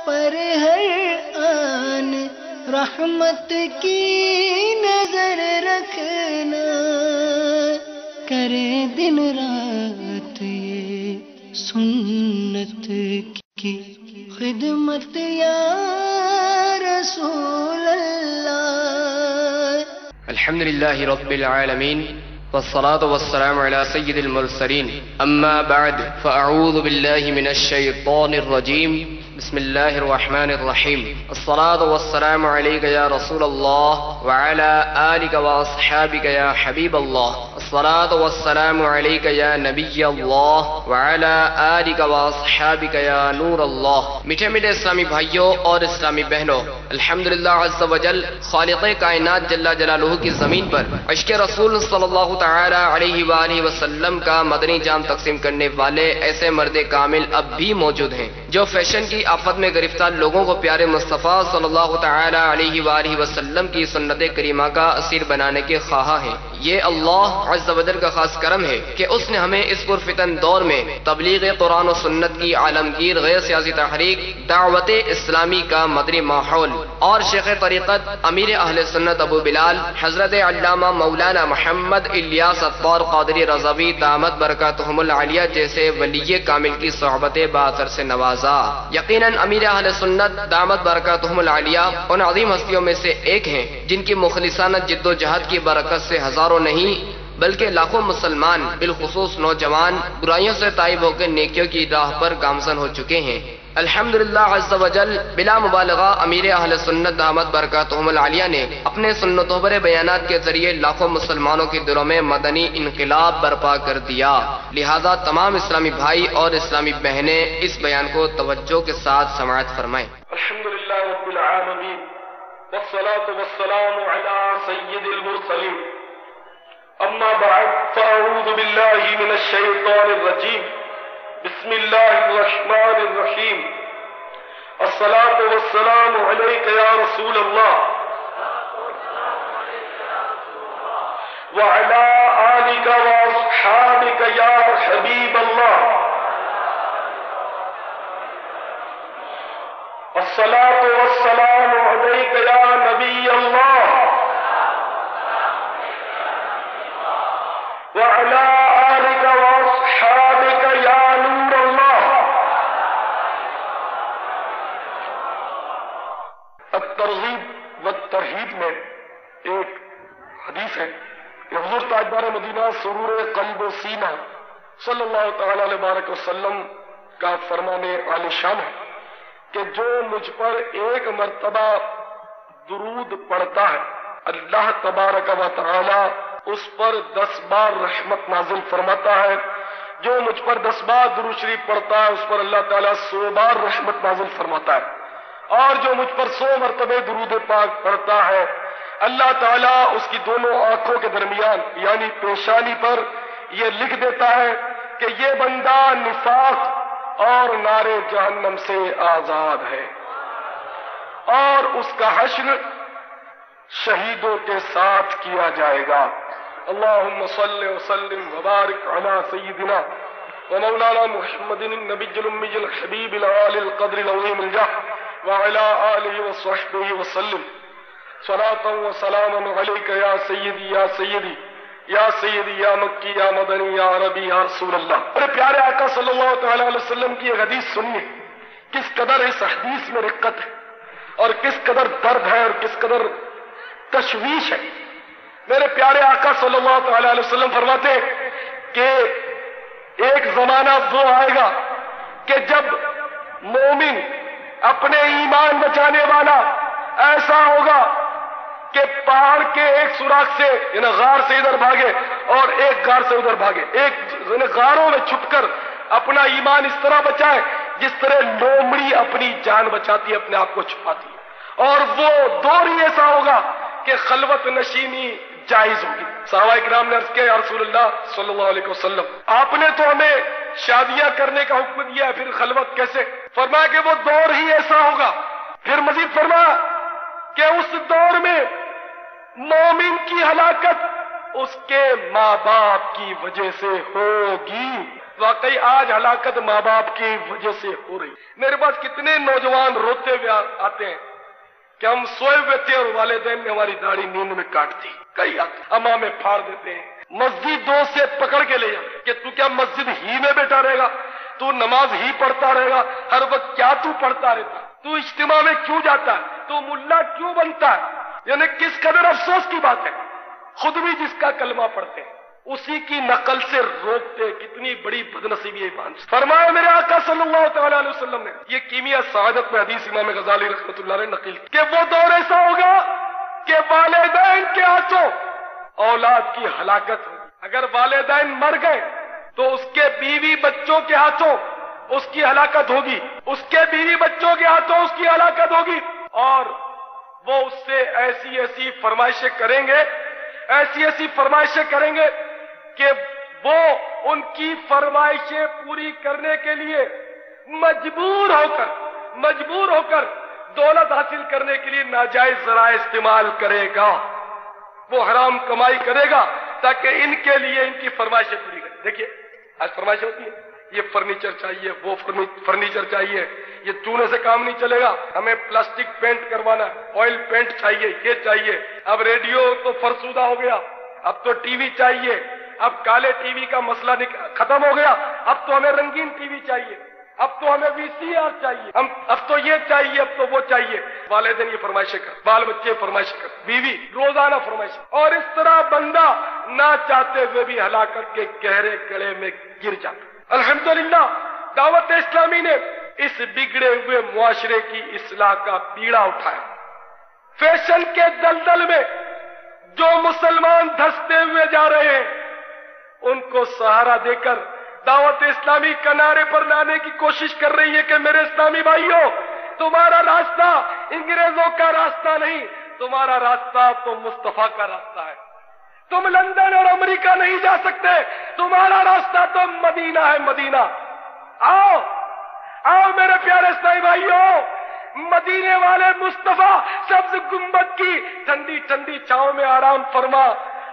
پر ہر آن رحمت کی نظر رکھنا، کرے دن رات یہ سنت کی خدمت یا رسول اللہ۔ الحمد للہ رب العالمین والصلاة والسلام على سید المرسلین، اما بعد فاعوذ باللہ من الشیطان الرجیم، بسم اللہ الرحمن الرحیم، الصلاة والسلام علیک یا رسول اللہ وعلى آلک واصحابک یا حبیب اللہ، الصلاة والسلام علیک یا نبی اللہ وعلى آلک واصحابک یا نور اللہ۔ میٹھے میٹھے اسلامی بھائیوں اور اسلامی بہنوں، الحمدللہ عز وجل خالق کائنات جل جلالہ کی زمین پر عشق رسول صلی اللہ تعالی علیہ وآلہ وسلم کا مدنی جام تقسیم کرنے والے ایسے مرد کامل اب بھی موجود ہیں جو فیشن کی آفت میں گرفتار لوگوں کو پیارے مصطفیٰ صلی اللہ تعالی علیہ وآلہ وسلم کی سنت کریمہ کا اسیر بنانے کے خواہاں ہیں۔ یہ اللہ عز و جل کا خاص کرم ہے کہ اس نے ہمیں اس پرفتن دور میں تبلیغ قرآن و سنت کی عالمگیر غیر سیاسی تحریک دعوت اسلامی کا مدنی ماحول اور شیخ طریقت امیر اہل سنت ابو بلال حضرت علامہ مولانا محمد الیاس اطوار قادری رضوی دامت برکاتہم العالیہ جیسے ولی کامل کی صحبت باثر سے نوازا۔ یقیناً امیر اہل سنت دامت برکاتہم العالیہ ان عظیم ہستیوں میں سے ایک ہیں جن کی مخلصانہ جد و جہد کی برکت سے ہزاروں نہیں بلکہ لاکھوں مسلمان بالخصوص نوجوان برائیوں سے تائب ہو کے نیکیوں کی راہ پر گامزن ہو چکے ہیں۔ الحمدللہ عز و جل بلا مبالغہ امیر اہل سنت دامت برکاتہم العالیہ نے اپنے سنتوں پر بیانات کے ذریعے لاکھوں مسلمانوں کے دلوں میں مدنی انقلاب برپا کر دیا۔ لہذا تمام اسلامی بھائی اور اسلامی بہنیں اس بیان کو توجہ کے ساتھ سماعت فرمائیں۔ الحمدللہ رب العالمین والصلاة والسلام علی سید المرسلین، اما بعد فاعوذ باللہ من الشیطان الرجیم، بسم اللہ الرحمن الرحیم، الصلاة والسلام علیک یا رسول اللہ وعلی آلک واصحابک یا حبیب اللہ، الصلاة والسلام علیک یا نبی اللہ وعلی آلک واصحابک یا نور اللہ۔ الترغیب والترہیب میں ایک حدیث ہے کہ حضور تاجدار مدینہ سرور قلب و سینہ صلی اللہ تعالی علیہ وآلہ وسلم کا فرمان عالی شان ہے کہ جو مجھ پر ایک مرتبہ درود پڑھتا ہے اللہ تبارک و تعالی اس پر 10 بار رحمت نازل فرماتا ہے، جو مجھ پر 10 بار درود شریف پڑھتا ہے اس پر اللہ تعالیٰ 100 بار رحمت نازل فرماتا ہے، اور جو مجھ پر 100 مرتبہ درود پاک پڑھتا ہے اللہ تعالیٰ اس کی دونوں آنکھوں کے درمیان یعنی پیشانی پر یہ لکھ دیتا ہے کہ یہ بندہ نفاق اور نار جہنم سے آزاد ہے، اور اس کا حشر شہیدوں کے ساتھ کیا جائے گا۔ اللہم صلی وسلم وبارک علی سیدنا ومولانا محمد النبی الامی الحبیب العالی القدر العظیم الجاہ وعلی آلہ وصحبہ وسلم، صلاۃ و سلام علیک یا سیدی یا سیدی یا سیدی یا مکی یا مدنی یا عربی یا رسول اللہ۔ میرے پیارے آقا صلی اللہ تعالی علیہ وسلم کی ایک حدیث سنیے، کس قدر اس حدیث میں رقت ہے اور کس قدر درد ہے اور کس قدر تشویش ہے۔ میرے پیارے آقا صلی اللہ تعالی علیہ وسلم فرماتے ہیں کہ ایک زمانہ وہ آئے گا کہ جب مومن اپنے ایمان بچانے والا ایسا ہوگا کہ پہاڑ کے ایک سوراخ سے یعنی غار سے ادھر بھاگے اور ایک غار سے ادھر بھاگے، ایک غاروں میں چھپ کر اپنا ایمان اس طرح بچائے جس طرح لومڑی اپنی جان بچاتی ہے، اپنے آپ کو چھپاتی ہے، اور وہ دور ہی ایسا ہوگا کہ خلوت نشینی جائز ہوگی۔ صحابہ کرام نے عرض کیا یا رسول اللہ صلی اللہ علیہ وسلم، آپ نے تو ہمیں شادیاں کرنے کا حکم دیا ہے، پھر خلوت کیسے؟ فرمایا کہ وہ دور ہی ایسا ہوگا۔ پھر مزید فرمایا کہ اس دور میں مومن کی ہلاکت اس کے ماں باپ کی وجہ سے ہوگی۔ واقعی آج ہلاکت ماں باپ کی وجہ سے ہو رہی. میرے پاس کتنے نوجوان روتے ہوئے آتے ہیں کہ ہم سوئے ہوئے تھے اور والدین نے ہماری داڑھی نیند میں کاٹ دی. کئی اماں میں پھاڑ دیتے ہیں. مسجد دو سے پکڑ کے لے جاتے کہ تو کیا مسجد ہی میں بیٹھا رہے گا, تو نماز ہی پڑھتا رہے گا, ہر وقت کیا تو پڑھتا رہتا, تو اجتماع میں کیوں جاتا ہے, تو ملا کیوں بنتا ہے. یعنی کس قدر افسوس کی بات ہے, خود بھی جس کا کلمہ پڑھتے ہیں اسی کی نقل سے روکتے. کتنی بڑی بدنصیبی ہے. فرمایا میرے آقا صلی اللہ تعالی علیہ وسلم نے, یہ کیمیا سعادت میں حدیث امام غزالی رحمۃ اللہ علیہ نقل کی کہ وہ دور ایسا ہوگا کہ والدین کے ہاتھوں اولاد کی ہلاکت ہوگی. اگر والدین مر گئے تو اس کے بیوی بچوں کے ہاتھوں اس کی ہلاکت ہوگی, اس کے بیوی بچوں کے ہاتھوں اس کی ہلاکت ہوگی, اور وہ اس سے ایسی ایسی فرمائشیں کریں گے, ایسی ایسی فرمائشیں کریں گے کہ وہ ان کی فرمائشیں پوری کرنے کے لیے مجبور ہو کر دولت حاصل کرنے کے لیے ناجائز ذرائع استعمال کرے گا. وہ حرام کمائی کرے گا تاکہ ان کے لیے ان کی فرمائشیں پوری کرے. دیکھیے آج فرمائشیں ہوتی ہیں, یہ فرنیچر چاہیے, وہ فرنیچر چاہیے, یہ چونے سے کام نہیں چلے گا, ہمیں پلاسٹک پینٹ کروانا ہے, آئل پینٹ چاہیے, یہ چاہیے. اب ریڈیو تو فرسودہ ہو گیا, اب تو ٹی وی چاہیے, اب کالے ٹی وی کا مسئلہ ختم ہو گیا, اب تو ہمیں رنگین ٹی وی چاہیے, اب تو ہمیں وی سی آر چاہیے, اب تو یہ چاہیے, اب تو وہ چاہیے. والدین یہ فرمائشیں کر, بال بچے فرمائشیں کر, بیوی روزانہ فرمائشیں, اور اس طرح بندہ نہ چاہتے ہوئے بھی ہلاکت کے گہرے گڑھے میں گر جاتا. الحمدللہ دعوت اسلامی نے اس بگڑے ہوئے معاشرے کی اصلاح کا بیڑا اٹھایا. فیشن کے دلدل میں جو مسلمان دھستے ہوئے جا رہے ہیں ان کو سہارا دے کر دعوت اسلامی کنارے پر لانے کی کوشش کر رہی ہے کہ میرے اسلامی بھائیوں, تمہارا راستہ انگریزوں کا راستہ نہیں, تمہارا راستہ تو مصطفیٰ کا راستہ ہے. تم لندن اور امریکہ نہیں جا سکتے, تمہارا راستہ تو مدینہ ہے, مدینہ. آؤ میرے پیارے اسلامی بھائیوں, مدینے والے مصطفیٰ سبز گنبد کی ٹھنڈی ٹھنڈی چھاؤں میں آرام فرما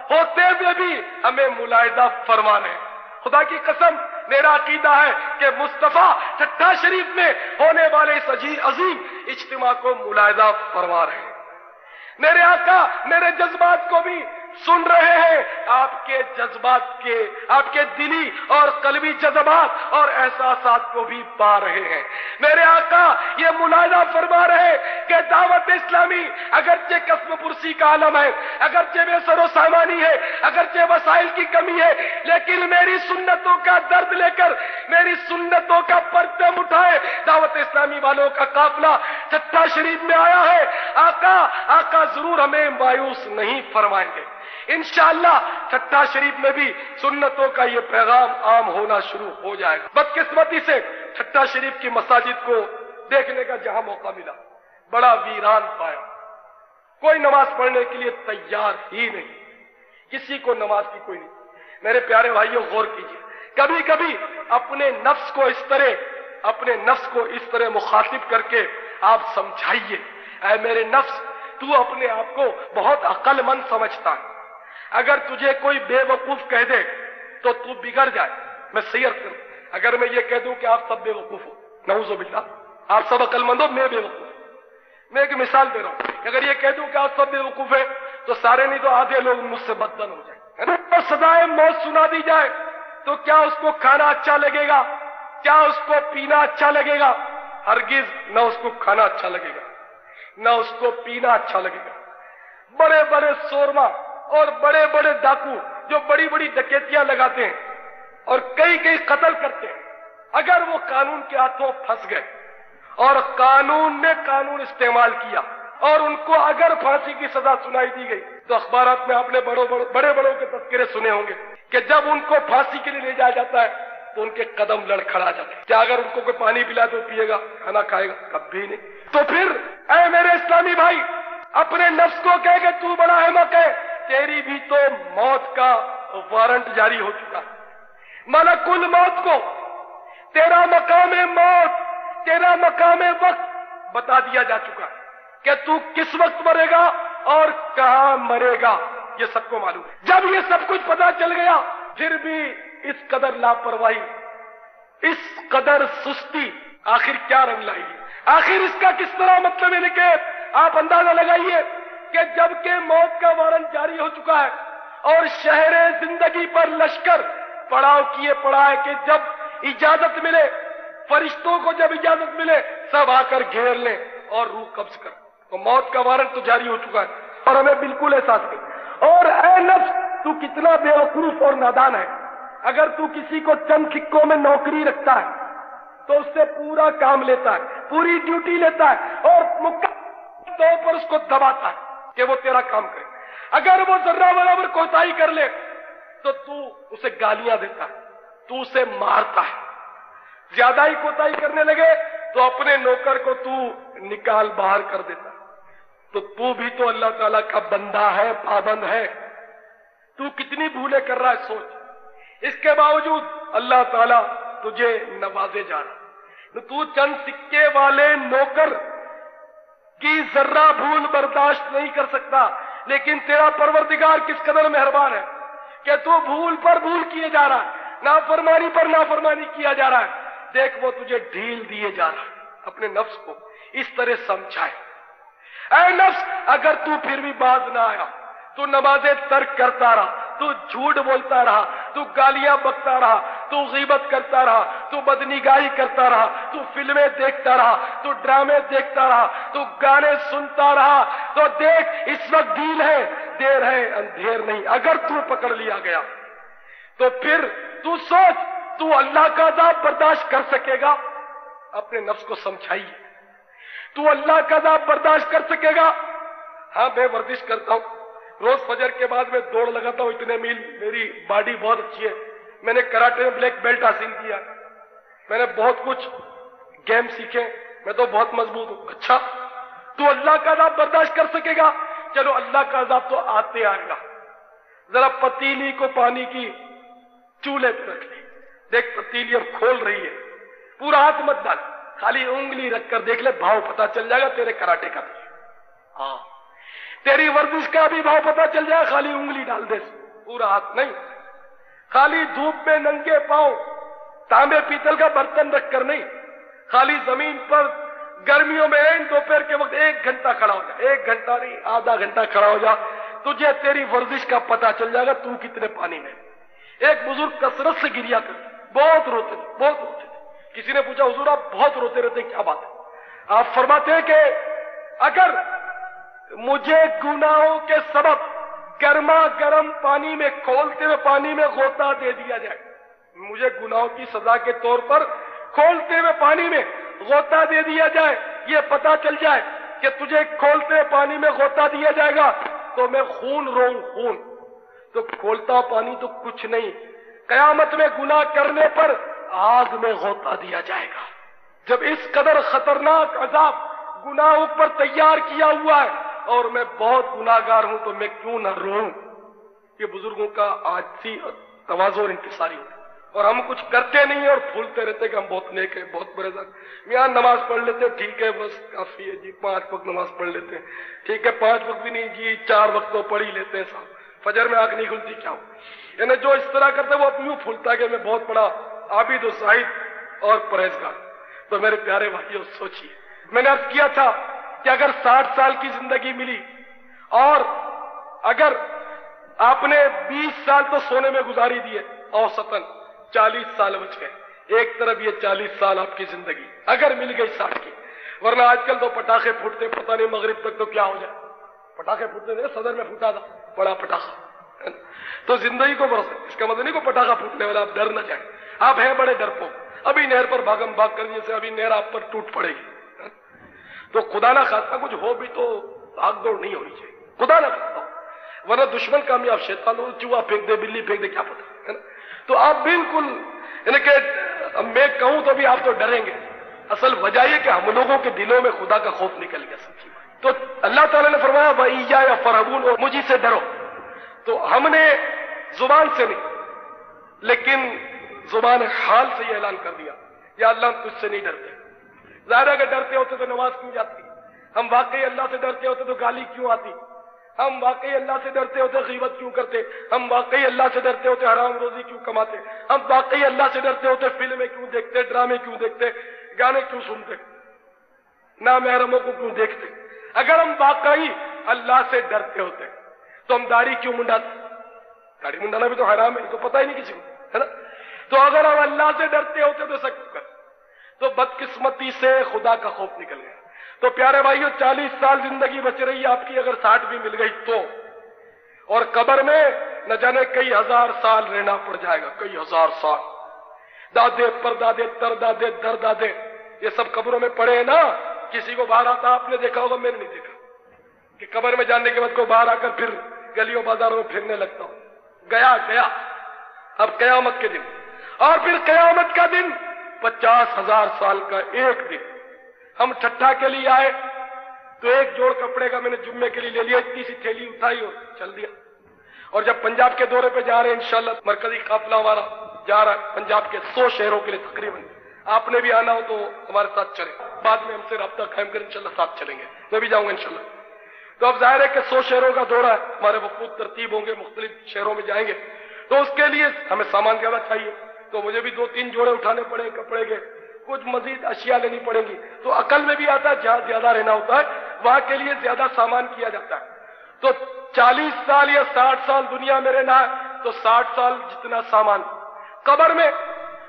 ہوتے ہوئے بھی ہمیں ملاحظہ فرما رہے ہیں. خدا کی قسم میرا عقیدہ ہے کہ مصطفیٰ چھٹا شریف میں ہونے والے اس عظیم اجتماع کو ملاحظہ فرما رہے ہیں. میرے آقا میرے جذبات کو بھی سن رہے ہیں, آپ کے جذبات کے, آپ کے دلی اور قلبی جذبات اور احساسات کو بھی پا رہے ہیں. میرے آقا یہ ملاحظہ فرما رہے کہ دعوت اسلامی اگرچہ قسم پرسی کا عالم ہے, اگرچہ بے سر و سامانی ہے, اگرچہ وسائل کی کمی ہے, لیکن میری سنتوں کا درد لے کر, میری سنتوں کا پرچم اٹھائے دعوت اسلامی والوں کا قافلہ چھٹا شریف میں آیا ہے. آقا ضرور ہمیں مایوس نہیں فرمائیں گے. انشاءاللہ چھٹا شریف میں بھی سنتوں کا یہ پیغام عام ہونا شروع ہو جائے گا. بدقسمتی سے چھٹا شریف کی مساجد کو دیکھنے کا جہاں موقع ملا بڑا ویران پایا. کوئی نماز پڑھنے کے لیے تیار ہی نہیں, کسی کو نماز کی کوئی نہیں. میرے پیارے بھائیوں غور کیجیے, کبھی کبھی اپنے نفس کو اس طرح مخاطب کر کے آپ سمجھائیے, اے میرے نفس تو اپنے آپ کو بہت عقل مند سمجھتا ہے, اگر تجھے کوئی بے وقوف کہہ دے تو تو بگڑ جائے. میں سیر کروں, اگر میں یہ کہہ دوں کہ آپ سب بے وقوف ہو, نعوذ باللہ, آپ سب عقل مند ہو, میں بے وقوف. میں ایک مثال دے رہا ہوں, اگر یہ کہہ دوں کہ آپ سب بے وقوف ہیں تو سارے نہیں تو آدھے لوگ مجھ سے بددن ہو جائیں. اور سزائے موت سنا دی جائے تو کیا اس کو کھانا اچھا لگے گا, کیا اس کو پینا اچھا لگے گا؟ ہرگز نہ اس کو کھانا اچھا لگے گا نہ اس کو پینا اچھا لگے گا. بڑے بڑے سورما اور بڑے بڑے ڈاکو جو بڑی بڑی ڈکیتیاں لگاتے ہیں اور کئی کئی قتل کرتے ہیں, اگر وہ قانون کے ہاتھوں پھنس گئے اور قانون نے قانون استعمال کیا اور ان کو اگر پھانسی کی سزا سنائی دی گئی تو اخبارات میں آپ نے بڑے بڑوں کے تذکرے سنے ہوں گے کہ جب ان کو پھانسی کے لیے لے جایا جاتا ہے تو ان کے قدم لڑکھڑا جاتے ہیں. کیا اگر ان کو کوئی پانی پلا تو پیے گا, کھانا کھائے گا؟ کبھی نہیں. تو پھر اے میرے اسلامی بھائی, اپنے نفس کو کہے کہ تو بڑا احمق ہے, تیری بھی تو موت کا وارنٹ جاری ہو چکا ہے. ملک الموت کو تیرا مقام موت, تیرا مقام وقت بتا دیا جا چکا ہے کہ تو کس وقت مرے گا اور کہاں مرے گا, یہ سب کو معلوم ہے. جب یہ سب کچھ پتا چل گیا پھر بھی اس قدر لاپرواہی اس قدر سستی آخر کیا رنگ لائے گی؟ آخر اس کا کس طرح مطلب ہے کہ آپ اندازہ لگائیے کہ جب کہ موت کا وارنٹ جاری ہو چکا ہے اور شہر زندگی پر لشکر پڑاؤ کیے پڑا ہے کہ جب اجازت ملے، فرشتوں کو جب اجازت ملے سب آ کر گھیر لیں اور روح قبض کر، تو موت کا وارنٹ تو جاری ہو چکا ہے اور ہمیں بالکل احساس نہیں۔ اور اے نفس تو کتنا بے وقوف اور نادان ہے، اگر تو کسی کو چند سکوں میں نوکری رکھتا ہے تو اس سے پورا کام لیتا ہے، پوری ڈیوٹی لیتا ہے اور مکمل طور پر اس کو دباتا ہے کہ وہ تیرا کام کرے۔ اگر وہ ذرہ برابر کوتاہی کر لے تو اسے گالیاں دیتا ہے، تو اسے مارتا ہے۔ زیادہ ہی کوتاہی کرنے لگے تو اپنے نوکر کو تو نکال باہر کر دیتا ہے۔ تو بھی تو اللہ تعالیٰ کا بندہ ہے، پابند ہے، تو کتنی بھولیں کر رہا ہے سوچ۔ اس کے باوجود اللہ تعالیٰ تجھے نوازے جا رہا، تو چند سکے والے نوکر کی ذرہ بھول برداشت نہیں کر سکتا، لیکن تیرا پروردگار کس قدر مہربان ہے کہ تو بھول پر بھول کیے جا رہا ہے، نافرمانی پر نافرمانی کیا جا رہا ہے۔ دیکھ وہ تجھے ڈھیل دیے جا رہا ہے، اپنے نفس کو اس طرح سمجھائے۔ اے نفس اگر تو پھر بھی باز نہ آیا، تو نمازیں ترک کرتا رہا، تو جھوٹ بولتا رہا، تو گالیاں بکتا رہا، تو غیبت کرتا رہا، تو بدنگاہی کرتا رہا، تو فلمیں دیکھتا رہا، تو ڈرامے دیکھتا رہا، تو گانے سنتا رہا، تو دیکھ اس وقت ڈھیل ہے، دیر ہے، اندھیر نہیں۔ اگر تو پکڑ لیا گیا تو پھر تو سوچ تو اللہ کا عذاب برداشت کر سکے گا؟ اپنے نفس کو سمجھائیے، تو اللہ کا عذاب برداشت کر سکے گا؟ ہاں میں ورزش کرتا ہوں، روز فجر کے بعد میں دوڑ لگاتا ہوں اتنے میل، میری باڈی بہت اچھی ہے، میں نے کراٹے میں بلیک بیلٹ حاصل کیا، میں نے بہت کچھ گیم سیکھے، میں تو بہت مضبوط ہوں۔ اچھا تو اللہ کا عذاب برداشت کر سکے گا؟ چلو اللہ کا عذاب تو آتے آئے گا، ذرا پتیلی کو پانی کی چولہے پہ رکھ لے، دیکھ پتیلی اب کھول رہی ہے، پورا ہاتھ مت ڈال، خالی انگلی رکھ کر دیکھ لے، بھاؤ پتا چل جائے گا تیرے کراٹے کا بھی، ہاں تیری ورزش کا بھی بھاؤ پتا چل جائے، خالی انگلی ڈال دے، پورا ہاتھ نہیں، خالی دھوپ میں ننگے پاؤں تانبے پیتل کا برتن رکھ کر نہیں، خالی زمین پر گرمیوں میں دوپہر کے وقت 1 گھنٹہ کھڑا ہو جا، 1 گھنٹہ نہیں آدھا گھنٹہ کھڑا ہو جا، تجھے تیری ورزش کا پتا چل جائے گا تو کتنے پانی میں۔ ایک بزرگ کثرت سے گریا کرتے، بہت روتے تھے، بہت روتے تھے۔ کسی نے پوچھا حضور آپ بہت روتے رہتے کیا بات ہے؟ آپ فرماتے ہیں کہ اگر مجھے گناہوں کے سبب گرما گرم پانی میں کھولتے ہوئے پانی میں غوطہ دے دیا جائے، مجھے گناہوں کی سزا کے طور پر کھولتے ہوئے پانی میں غوطہ دے دیا جائے، یہ پتا چل جائے کہ تجھے کھولتے ہوئے پانی میں غوطہ دیا جائے گا تو میں خون روں خون، تو کھولتا پانی تو کچھ نہیں، قیامت میں گناہ کرنے پر آگ میں غوطہ دیا جائے گا۔ جب اس قدر خطرناک عذاب گناہوں پر تیار کیا ہوا ہے اور میں بہت گناہگار ہوں تو میں کیوں نہ روؤں؟ یہ بزرگوں کا عاجزی اور تواضع اور انکساری ہوتا ہے، اور ہم کچھ کرتے نہیں اور پھولتے رہتے کہ ہم بہت نیک ہیں، بہت پرہیزگار، میاں نماز پڑھ لیتے ٹھیک ہے بس کافی ہے جی، 5 وقت نماز پڑھ لیتے ہیں ٹھیک ہے، 5 وقت بھی نہیں جی 4 وقت تو پڑھ ہی لیتے ہیں صاحب، فجر میں آنکھ نہیں کھلتی کیا ہو؟ یعنی جو اس طرح کرتے وہ اپنی پھولتا ہے کہ میں بہت بڑا عابد و زاہد اور پرہیزگار۔ تو میرے پیارے بھائیو سوچیے، میں نے عرض کیا تھا کہ اگر 60 سال کی زندگی ملی اور اگر آپ نے 20 سال تو سونے میں گزاری دیے، اوسطاً 40 سال بچ گئے، ایک طرف یہ 40 سال آپ کی زندگی اگر مل گئی 60 کی، ورنہ آج کل تو پٹاخے پھوٹتے پتہ نہیں مغرب تک تو کیا ہو جائے، پٹاخے پھوٹتے تھے، صدر میں پھوٹا تھا بڑا پٹاخہ، تو زندگی کو بھروسہ، اس کا مطلب نہیں کو پٹاخہ پھوٹنے والا، آپ ڈر نہ جائیں، آپ ہیں بڑے ڈرپوک، ابھی نہر پر بھاگم بھاگ کر جیسے ابھی نہر آپ پر ٹوٹ پڑے گی، تو خدا نہ خاصا کچھ ہو بھی تو بھاگ دوڑ نہیں ہونی چاہیے، خدا نہ خاصا، ورنہ دشمن کامیاب، شیطان چوہا پھینک دے بلی پھینک دے کیا پتا ہے نا؟ تو آپ بالکل یعنی کہ میں کہوں تو بھی آپ تو ڈریں گے، اصل وجہ یہ کہ ہم لوگوں کے دلوں میں خدا کا خوف نکل گیا سچی بات۔ تو اللہ تعالیٰ نے فرمایا وَإِيَّايَ فَارْهَبُونَ، اور مجھے سے ڈرو، تو ہم نے زبان سے نہیں لیکن زبان حال سے یہ اعلان کر دیا یا اللہ ہم تجھ سے نہیں ڈرتے، ظاہر ہے کہ ڈرتے ہوتے تو نماز کیوں جاتی، ہم واقعی اللہ سے ڈرتے ہوتے تو گالی کیوں آتی، ہم واقعی اللہ سے ڈرتے ہوتے غیبت کیوں کرتے؟ ہم واقعی اللہ سے ڈرتے ہوتے حرام روزی کیوں کماتے؟ ہم واقعی اللہ سے ڈرتے ہوتے فلمیں کیوں دیکھتے، ڈرامے کیوں دیکھتے، گانے کیوں سنتے، نامحرموں کو کیوں دیکھتے؟ اگر ہم واقعی اللہ سے ڈرتے ہوتے تو ہم داڑھی کیوں منڈاتے؟ داڑھی منڈانا بھی تو حرام ہے، تو پتہ ہی نہیں کسی کو، ہے نا؟ تو اگر ہم اللہ سے ڈرتے ہوتے تو سب کرتے، تو بدقسمتی سے خدا کا خوف نکل گیا۔ تو پیارے بھائیو، 40 سال زندگی بچ رہی ہے آپ کی، اگر 60 بھی مل گئی تو، اور قبر میں نہ جانے کئی ہزار سال رہنا پڑ جائے گا، کئی ہزار سال۔ دادے پردادے تردادے دردادے یہ سب قبروں میں پڑے ہیں نا۔ کسی کو باہر آتا آپ نے دیکھا ہوگا، میں نے نہیں دیکھا کہ قبر میں جانے کے بعد کوئی باہر آ کر پھر گلیوں بازاروں میں پھرنے لگتا ہوں۔ گیا اب قیامت کے دن، اور پھر قیامت کا دن 50,000 سال کا ایک دن۔ ہم ٹھٹھا کے لیے آئے تو ایک جوڑ کپڑے کا میں نے جمعے کے لیے لے لیا، اتنی سی تھیلی اٹھائی اور چل دیا۔ اور جب پنجاب کے دورے پہ جا رہے ہیں انشاءاللہ، مرکزی قافلہ ہمارا جا رہا ہے پنجاب کے 100 شہروں کے لیے تقریباً، آپ نے بھی آنا ہو تو ہمارے ساتھ چلیں، بعد میں ہم سے رابطہ قائم کریں، انشاءاللہ ساتھ چلیں گے، میں بھی جاؤں گا انشاءاللہ۔ تو اب ظاہر ہے کہ 100 شہروں کا دورہ ہے، ہمارے وفود ترتیب ہوں گے، مختلف شہروں میں جائیں گے، تو اس کے لیے ہمیں سامان زیادہ چاہیے، تو مجھے بھی 2-3 جوڑے اٹھانے پڑے کپڑے کے، کچھ مزید اشیاء لینی پڑیں گی۔ تو عقل میں بھی آتا ہے جہاں زیادہ رہنا ہوتا ہے وہاں کے لیے زیادہ سامان کیا جاتا ہے۔ تو 40 سال یا 60 سال دنیا میں رہنا ہے تو 60 سال جتنا سامان، قبر میں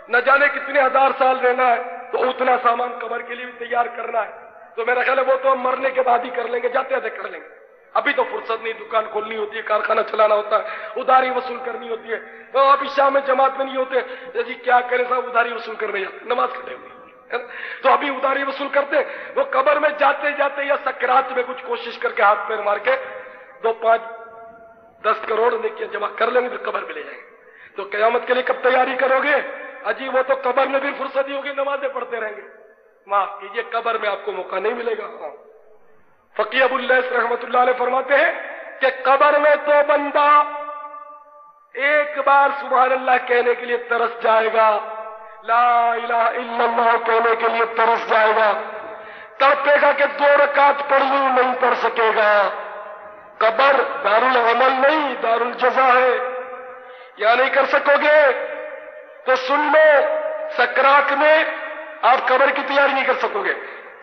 نہ جانے کتنے ہزار سال رہنا ہے تو اتنا سامان قبر کے لیے بھی تیار کرنا ہے۔ تو میرا خیال ہے وہ تو ہم مرنے کے بعد ہی کر لیں گے، جاتے جاتے کر لیں گے، ابھی تو فرصت نہیں، دکان کھولنی ہوتی ہے، کارخانہ چلانا ہوتا ہے، ادھاری وصول کرنی ہوتی ہے۔ تو ابھی شام میں جماعت میں نہیں ہوتے جی کیا کریں صاحب، ادھاری وصول کرنے جاتے، نماز کھڑے ہوئے، تو ابھی ادھاری وصول کرتے، وہ قبر میں جاتے جاتے یا سکرات میں کچھ کوشش کر کے ہاتھ پیر مار کے 2, 5, 10 کروڑ نیکیاں جمع کر لیں گے، پھر قبر میں لے جائیں گے۔ تو قیامت کے لیے کب تیاری کرو گے؟ اجی وہ تو قبر میں بھی فرصت ہی ہوگی، نمازیں پڑھتے رہیں گے۔ معاف کیجیے، قبر میں آپ کو موقع نہیں ملے گا۔ فقیہ ابو اللیث رحمۃ اللہ علیہ فرماتے ہیں کہ قبر میں تو بندہ ایک بار سبحان اللہ کہنے کے لیے ترس جائے گا، لا الہ الا اللہ کہنے کے لیے ترس جائے گا، تڑپے گا کہ 2 رکعت پڑھ لوں، نہیں پڑھ سکے گا۔ قبر دارالعمل نہیں، دارالجزا ہے، یا نہیں کر سکو گے تو سن لو، سکرات میں آپ قبر کی تیاری نہیں کر سکو گے،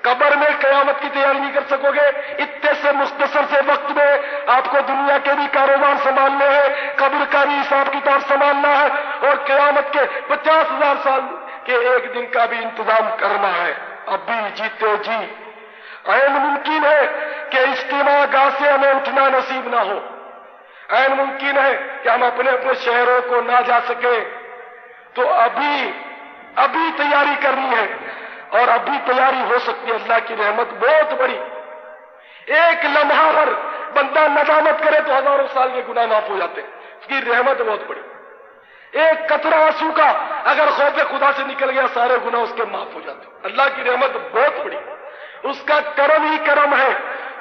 قبر میں قیامت کی تیاری نہیں کر سکو گے۔ اتنے سے مختصر سے وقت میں آپ کو دنیا کے بھی کاروبار سنبھالنے ہیں، قبر کا بھی حساب کتاب سنبھالنا ہے، اور قیامت کے 50,000 سال کے ایک دن کا بھی انتظام کرنا ہے۔ اب بھی جیتے جی عین ممکن ہے کہ اجتماع گاہ سے ہمیں اٹھنا نصیب نہ ہو، عین ممکن ہے کہ ہم اپنے اپنے شہروں کو نہ جا سکیں، تو ابھی تیاری کرنی ہے، اور ابھی تیاری ہو سکتی ہے۔ اللہ کی رحمت بہت بڑی، ایک لمحہ پر بندہ ندامت کرے تو ہزاروں سال کے گناہ معاف ہو جاتے ہیں، اس کی رحمت بہت بڑی۔ ایک قطرہ آنسو کا اگر خوف خدا سے نکل گیا، سارے گناہ اس کے معاف ہو جاتے ہیں۔ اللہ کی رحمت بہت بڑی، اس کا کرم ہی کرم ہے۔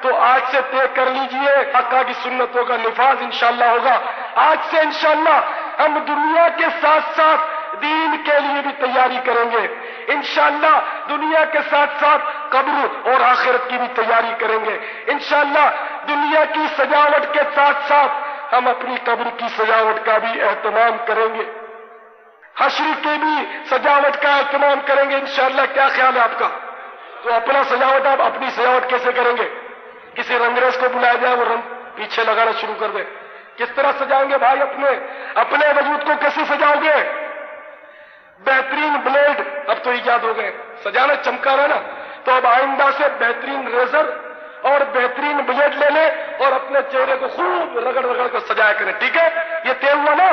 تو آج سے طے کر لیجئے، آقا کی سنتوں کا نفاذ انشاءاللہ ہوگا۔ آج سے انشاءاللہ ہم دنیا کے ساتھ ساتھ دین کے لیے بھی تیاری کریں گے، انشاءاللہ دنیا کے ساتھ ساتھ قبر اور آخرت کی بھی تیاری کریں گے، انشاءاللہ دنیا کی سجاوٹ کے ساتھ ساتھ ہم اپنی قبر کی سجاوٹ کا بھی اہتمام کریں گے، حشر کی بھی سجاوٹ کا اہتمام کریں گے انشاءاللہ۔ کیا خیال ہے آپ کا؟ تو اپنا سجاوٹ، آپ اپنی سجاوٹ کیسے کریں گے؟ کسی رنگریز کو بلایا جائے، وہ رنگ پیچھے لگانا شروع کر دے، کس طرح سجائیں گے بھائی؟ اپنے وجود کو کیسے سجاؤ گے؟ بہترین بلیڈ اب تو ایجاد ہو گئے، سجانا چمکا رہا نا، تو اب آئندہ سے بہترین ریزر اور بہترین بلیڈ لے لیں اور اپنے چہرے کو خوب رگڑ رگڑ کر سجایا کریں، ٹھیک ہے؟ یہ طے ہوا نا؟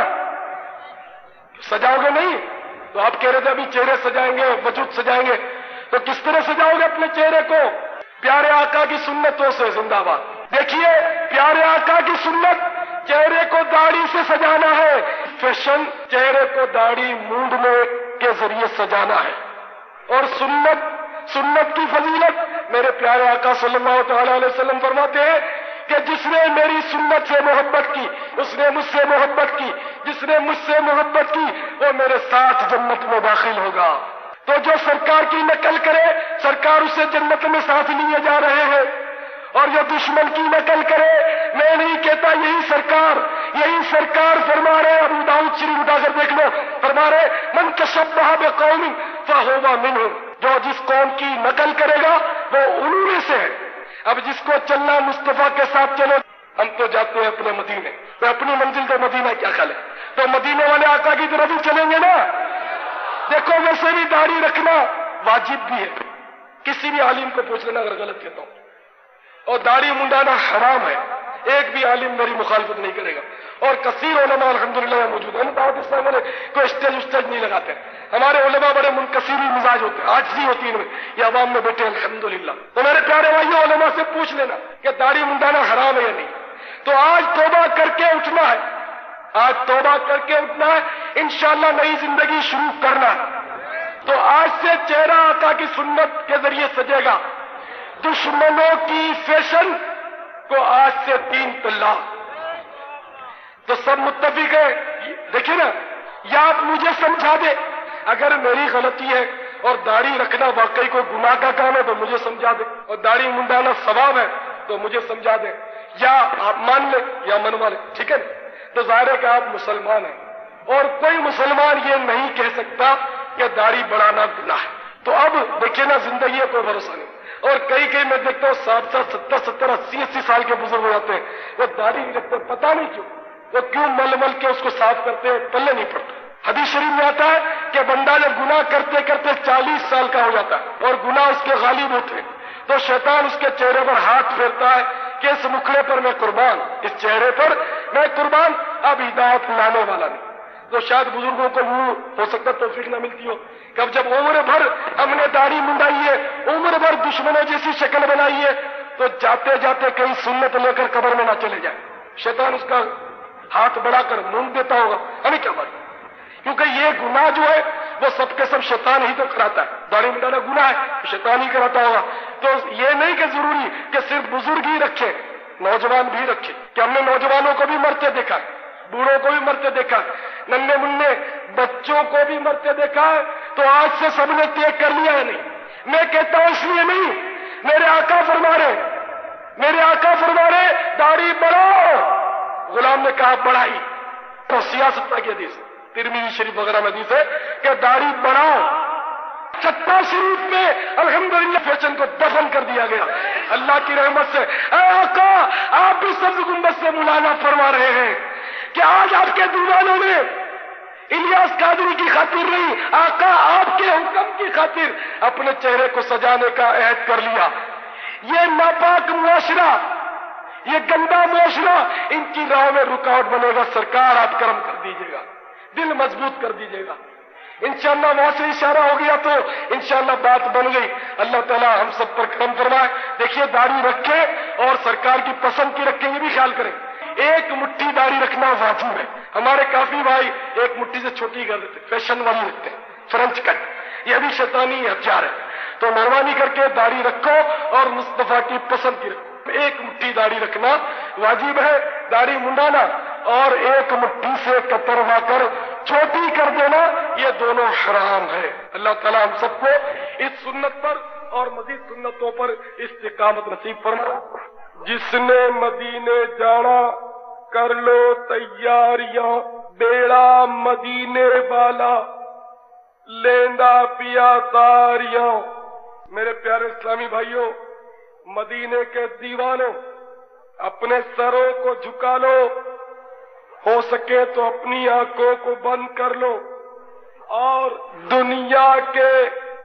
سجاؤ گے نہیں؟ تو آپ کہہ رہے تھے ابھی چہرے سجائیں گے، وجود سجائیں گے، تو کس طرح سجاؤ گے اپنے چہرے کو؟ پیارے آقا کی سنتوں سے زندہ باد۔ دیکھیے، پیارے آقا کی سنت، چہرے کو داڑھی سے سجانا ہے، فیشن چہرے کو داڑھی مونڈنے کے ذریعے سجانا ہے، اور سنت کی فضیلت میرے پیارے آقا صلی اللہ تعالی علیہ وسلم فرماتے ہیں کہ جس نے میری سنت سے محبت کی اس نے مجھ سے محبت کی، جس نے مجھ سے محبت کی وہ میرے ساتھ جنت میں داخل ہوگا۔ تو جو سرکار کی نقل کرے، سرکار اسے جنت میں ساتھ لیے جا رہے ہیں، اور اور جو دشمن کی نقل کرے، میں نہیں کہتا، یہی سرکار فرما رہے، ابو داؤد شریف اٹھا کر دیکھ لو، فرما رہے من تشبہ بقوم فہو منہم، جو جس قوم کی نقل کرے گا وہ انہوں میں سے ہے۔ اب جس کو چلنا مصطفیٰ کے ساتھ چلو، ہم تو جاتے ہیں اپنے مدینے، تو اپنی منزل تو مدینہ، کیا خیال ہے؟ تو مدینے والے آقا کی طرف ہی چلیں گے نا۔ دیکھو ویسے بھی داڑھی رکھنا واجب بھی ہے، کسی بھی عالم کو پوچھ لینا اگر غلط کہتا ہوں، اور داڑھی منڈانا حرام ہے، ایک بھی عالم میری مخالفت نہیں کرے گا، اور کثیر علماء الحمدللہ موجود ہیں۔ ہم دعوت اسلام والے کوئی اسٹیج نہیں لگاتے، ہمارے علماء بڑے منکسری مزاج ہوتے ہیں، عاجزی ہوتی ہے ان میں، یہ عوام میں بیٹھے ہیں الحمدللہ۔ تو میرے پیارے بھائیوں، علماء سے پوچھ لینا کہ داڑھی منڈانا حرام ہے یا نہیں۔ تو آج توبہ کر کے اٹھنا ہے، آج توبہ کر کے اٹھنا ہے، انشاءاللہ نئی زندگی شروع کرنا ہے۔ تو آج سے چہرہ آقا کی سنت کے ذریعے سجے گا، دشمنوں کی فیشن کو آج سے 3 طلاق۔ تو سب متفق ہے، دیکھیں نا، یا آپ مجھے سمجھا دے اگر میری غلطی ہے اور داڑھی رکھنا واقعی کوئی گناہ کا کام ہے تو مجھے سمجھا دے، اور داڑھی منڈانا ثواب ہے تو مجھے سمجھا دے، یا آپ مان لیں یا منوا لیں، ٹھیک ہے نا؟ تو ظاہر ہے کہ آپ مسلمان ہیں، اور کوئی مسلمان یہ نہیں کہہ سکتا کہ داڑھی بڑھانا گناہ ہے۔ تو اب دیکھیں نا، زندگی ہے، کوئی بھروسہ نہیں، اور کئی میں دیکھتا ہوں 60 70 80 سال کے بزرگ ہو جاتے ہیں، وہ داڑھی نہیں رکھتے، پتہ نہیں کیوں، وہ کیوں مل کے اس کو صاف کرتے ہیں، پلے نہیں پڑتا۔ حدیث شریف میں آتا ہے کہ بندہ جب گناہ کرتے کرتے 40 سال کا ہو جاتا ہے اور گناہ اس کے غالب ہوتے ہیں، تو شیطان اس کے چہرے پر ہاتھ پھیرتا ہے کہ اس مکھڑے پر میں قربان، اس چہرے پر میں قربان، اب ہدایت لانے والا نہیں۔ تو شاید بزرگوں کو یوں ہو سکتا توفیق نہ ملتی ہو کہ اب جب عمر بھر ہم نے داڑھی منڈائی ہے، عمر بھر دشمنوں جیسی شکل بنائی ہے، تو جاتے جاتے کہیں سنت لے کر قبر میں نہ چلے جائے، شیطان اس کا ہاتھ بڑھا کر مونگ دیتا ہوگا، ہمیں کیا معلوم، کیونکہ یہ گناہ جو ہے وہ سب کے سب شیطان ہی تو کراتا ہے، داڑھی منڈانا گناہ ہے، شیطان ہی کراتا ہوگا۔ تو یہ نہیں کہ ضروری کہ صرف بزرگ ہی رکھے، نوجوان بھی رکھے، کہ ہم نے نوجوانوں کو بھی مرتے دیکھا ہے، بوڑھوں کو بھی مرتے دیکھا ہے، ننھے منھے بچوں کو بھی مرتے دیکھا ہے۔ تو آج سے سب نے طے کر لیا ہے نہیں، میں کہتا ہوں اس لیے نہیں، میرے آقا فرما رہے داڑھی بڑھاؤ، غلام نے کہا بڑھائی، تو سیاست کی حدیث ترمذی شریف وغیرہ میں حدیث ہے کہ داڑھی بڑھاؤ۔ چھتا شریف میں الحمدللہ فیشن کو دفن کر دیا گیا اللہ کی رحمت سے۔ اے آقا، آپ بھی سبز گنبد سے مولانا فرما رہے ہیں کہ آج آپ کے دیوانوں نے الیاس قادری کی خاطر نہیں، آقا آپ کے حکم کی خاطر اپنے چہرے کو سجانے کا عہد کر لیا۔ یہ ناپاک معاشرہ، یہ گندا معاشرہ، ان کی راہ میں رکاوٹ بنے گا، سرکار آپ کرم کر دیجیے گا، دل مضبوط کر دیجیے گا۔ انشاءاللہ وہاں سے اشارہ ہو گیا تو انشاءاللہ بات بن گئی۔ اللہ تعالیٰ ہم سب پر کرم فرمائے۔ دیکھیے، داڑھی رکھے اور سرکار کی پسند کی رکھیں، یہ بھی خیال کریں۔ ایک مٹھی داڑھی رکھنا واجب ہے، ہمارے کافی بھائی ایک مٹھی سے چھوٹی کر دیتے، فیشن والی رکھتے ہیں، فرنچ کٹ، یہ بھی شیطانی ہتھیار ہے۔ تو مہربانی کر کے داڑھی رکھو اور مصطفیٰ کی پسند کی رکھو۔ ایک مٹھی داڑھی رکھنا واجب ہے، داڑھی منڈانا اور ایک مٹھی سے کتروا کر چھوٹی کر دینا، یہ دونوں حرام ہے۔ اللہ تعالیٰ ہم سب کو اس سنت پر اور مزید سنتوں پر استقامت نصیب فرمائے۔ جس نے مدینے جانا کر لو تیاریاں، بیڑا مدینے والا لیندا پیا تاریاں۔ میرے پیارے اسلامی بھائیوں، مدینے کے دیوانوں، اپنے سروں کو جھکا لو، ہو سکے تو اپنی آنکھوں کو بند کر لو اور دنیا کے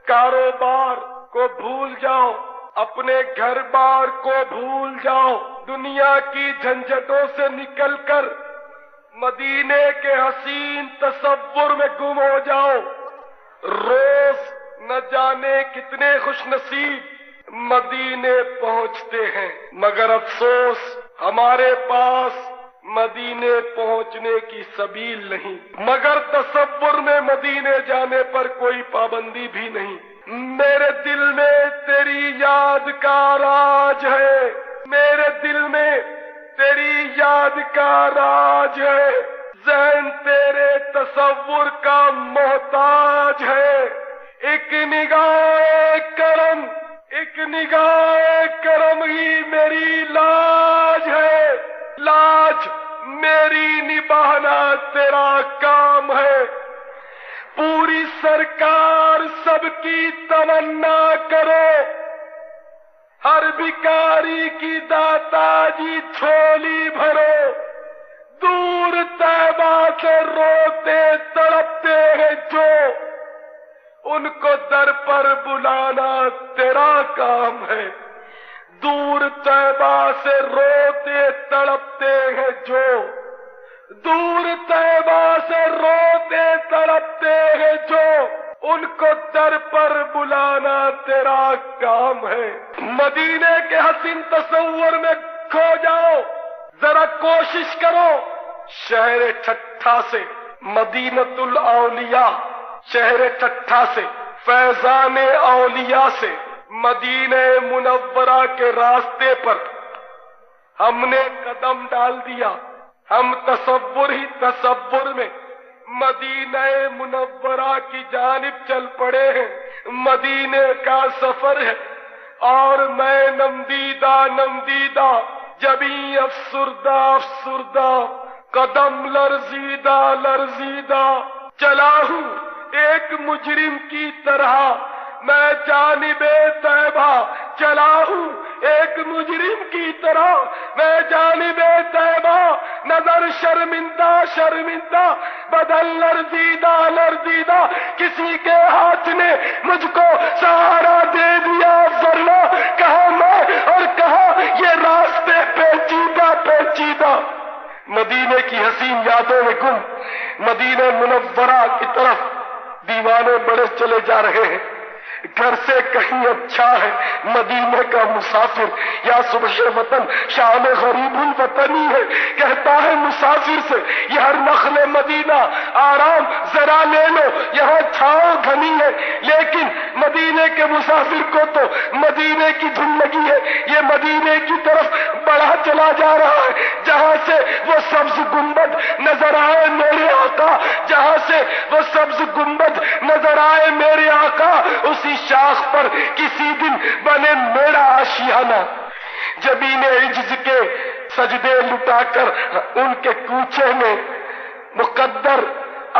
کاروبار کو بھول جاؤ، اپنے گھر بار کو بھول جاؤ، دنیا کی جھنجھٹوں سے نکل کر مدینے کے حسین تصور میں گم ہو جاؤ۔ روز نہ جانے کتنے خوش نصیب مدینے پہنچتے ہیں، مگر افسوس ہمارے پاس مدینے پہنچنے کی سبیل نہیں، مگر تصور میں مدینے جانے پر کوئی پابندی بھی نہیں۔ میرے دل میں تیری یاد کا راج ہے، میرے دل میں تیری یاد کا راج ہے، ذہن تیرے تصور کا محتاج ہے۔ ایک نگاہ کرم ہی میری تیرا کام ہے. پوری سرکار سب کی تمنا کرو. ہر بھکاری کی داتا جی جھولی بھرو. دور طیبہ سے روتے تڑپتے ہیں جو، ان کو در پر بلانا تیرا کام ہے. دور طیبہ سے روتے تڑپتے ہیں جو، دور طیبہ سے روتے تڑپتے ہیں جو، ان کو در پر بلانا تیرا کام ہے. مدینے کے حسین تصور میں کھو جاؤ. ذرا کوشش کرو شہر ٹھٹھا سے مدینۃ الاولیاء، شہر ٹھٹھا سے فیضان اولیاء سے مدینہ منورہ کے راستے پر ہم نے قدم ڈال دیا. ہم تصور ہی تصور میں مدینہ منورہ کی جانب چل پڑے ہیں. مدینے کا سفر ہے اور میں نمدیدہ نمدیدہ، جبیں افسردہ افسردہ، قدم لرزیدہ لرزیدہ چلا ہوں ایک مجرم کی طرح. میں جانب طیبہ چلا ہوں ایک مجرم کی طرح. میں جانب طیبہ نظر شرمندہ شرمندہ، بدل لرزیدہ لرزیدہ. کسی کے ہاتھ نے مجھ کو سہارا دے دیا، ورنہ کہاں میں اور کہاں یہ راستے پیچیدہ پیچیدہ. مدینے کی حسین یادوں میں گم مدینہ منورہ کی طرف دیوانے بڑے چلے جا رہے ہیں. گھر سے کہیں اچھا ہے مدینے کا مسافر. یا صبح وطن شام غریب الوطنی ہے، کہتا ہے مسافر سے یہ ہر نخل مدینہ آرام ذرا لے لو، یہاں چھاؤں گھنی ہے. لیکن مدینے کے مسافر کو تو مدینے کی دھن لگی ہے. یہ مدینے کی طرف بڑھا چلا جا رہا ہے جہاں سے وہ سبز گنبد نظر آئے میرے آقا، جہاں سے وہ سبز گنبد نظر آئے میرے آقا. اسی شاخ پر کسی دن بنے میرا آشیانہ. جبین عجز کے سجدے لٹا کر ان کے کوچے میں مقدر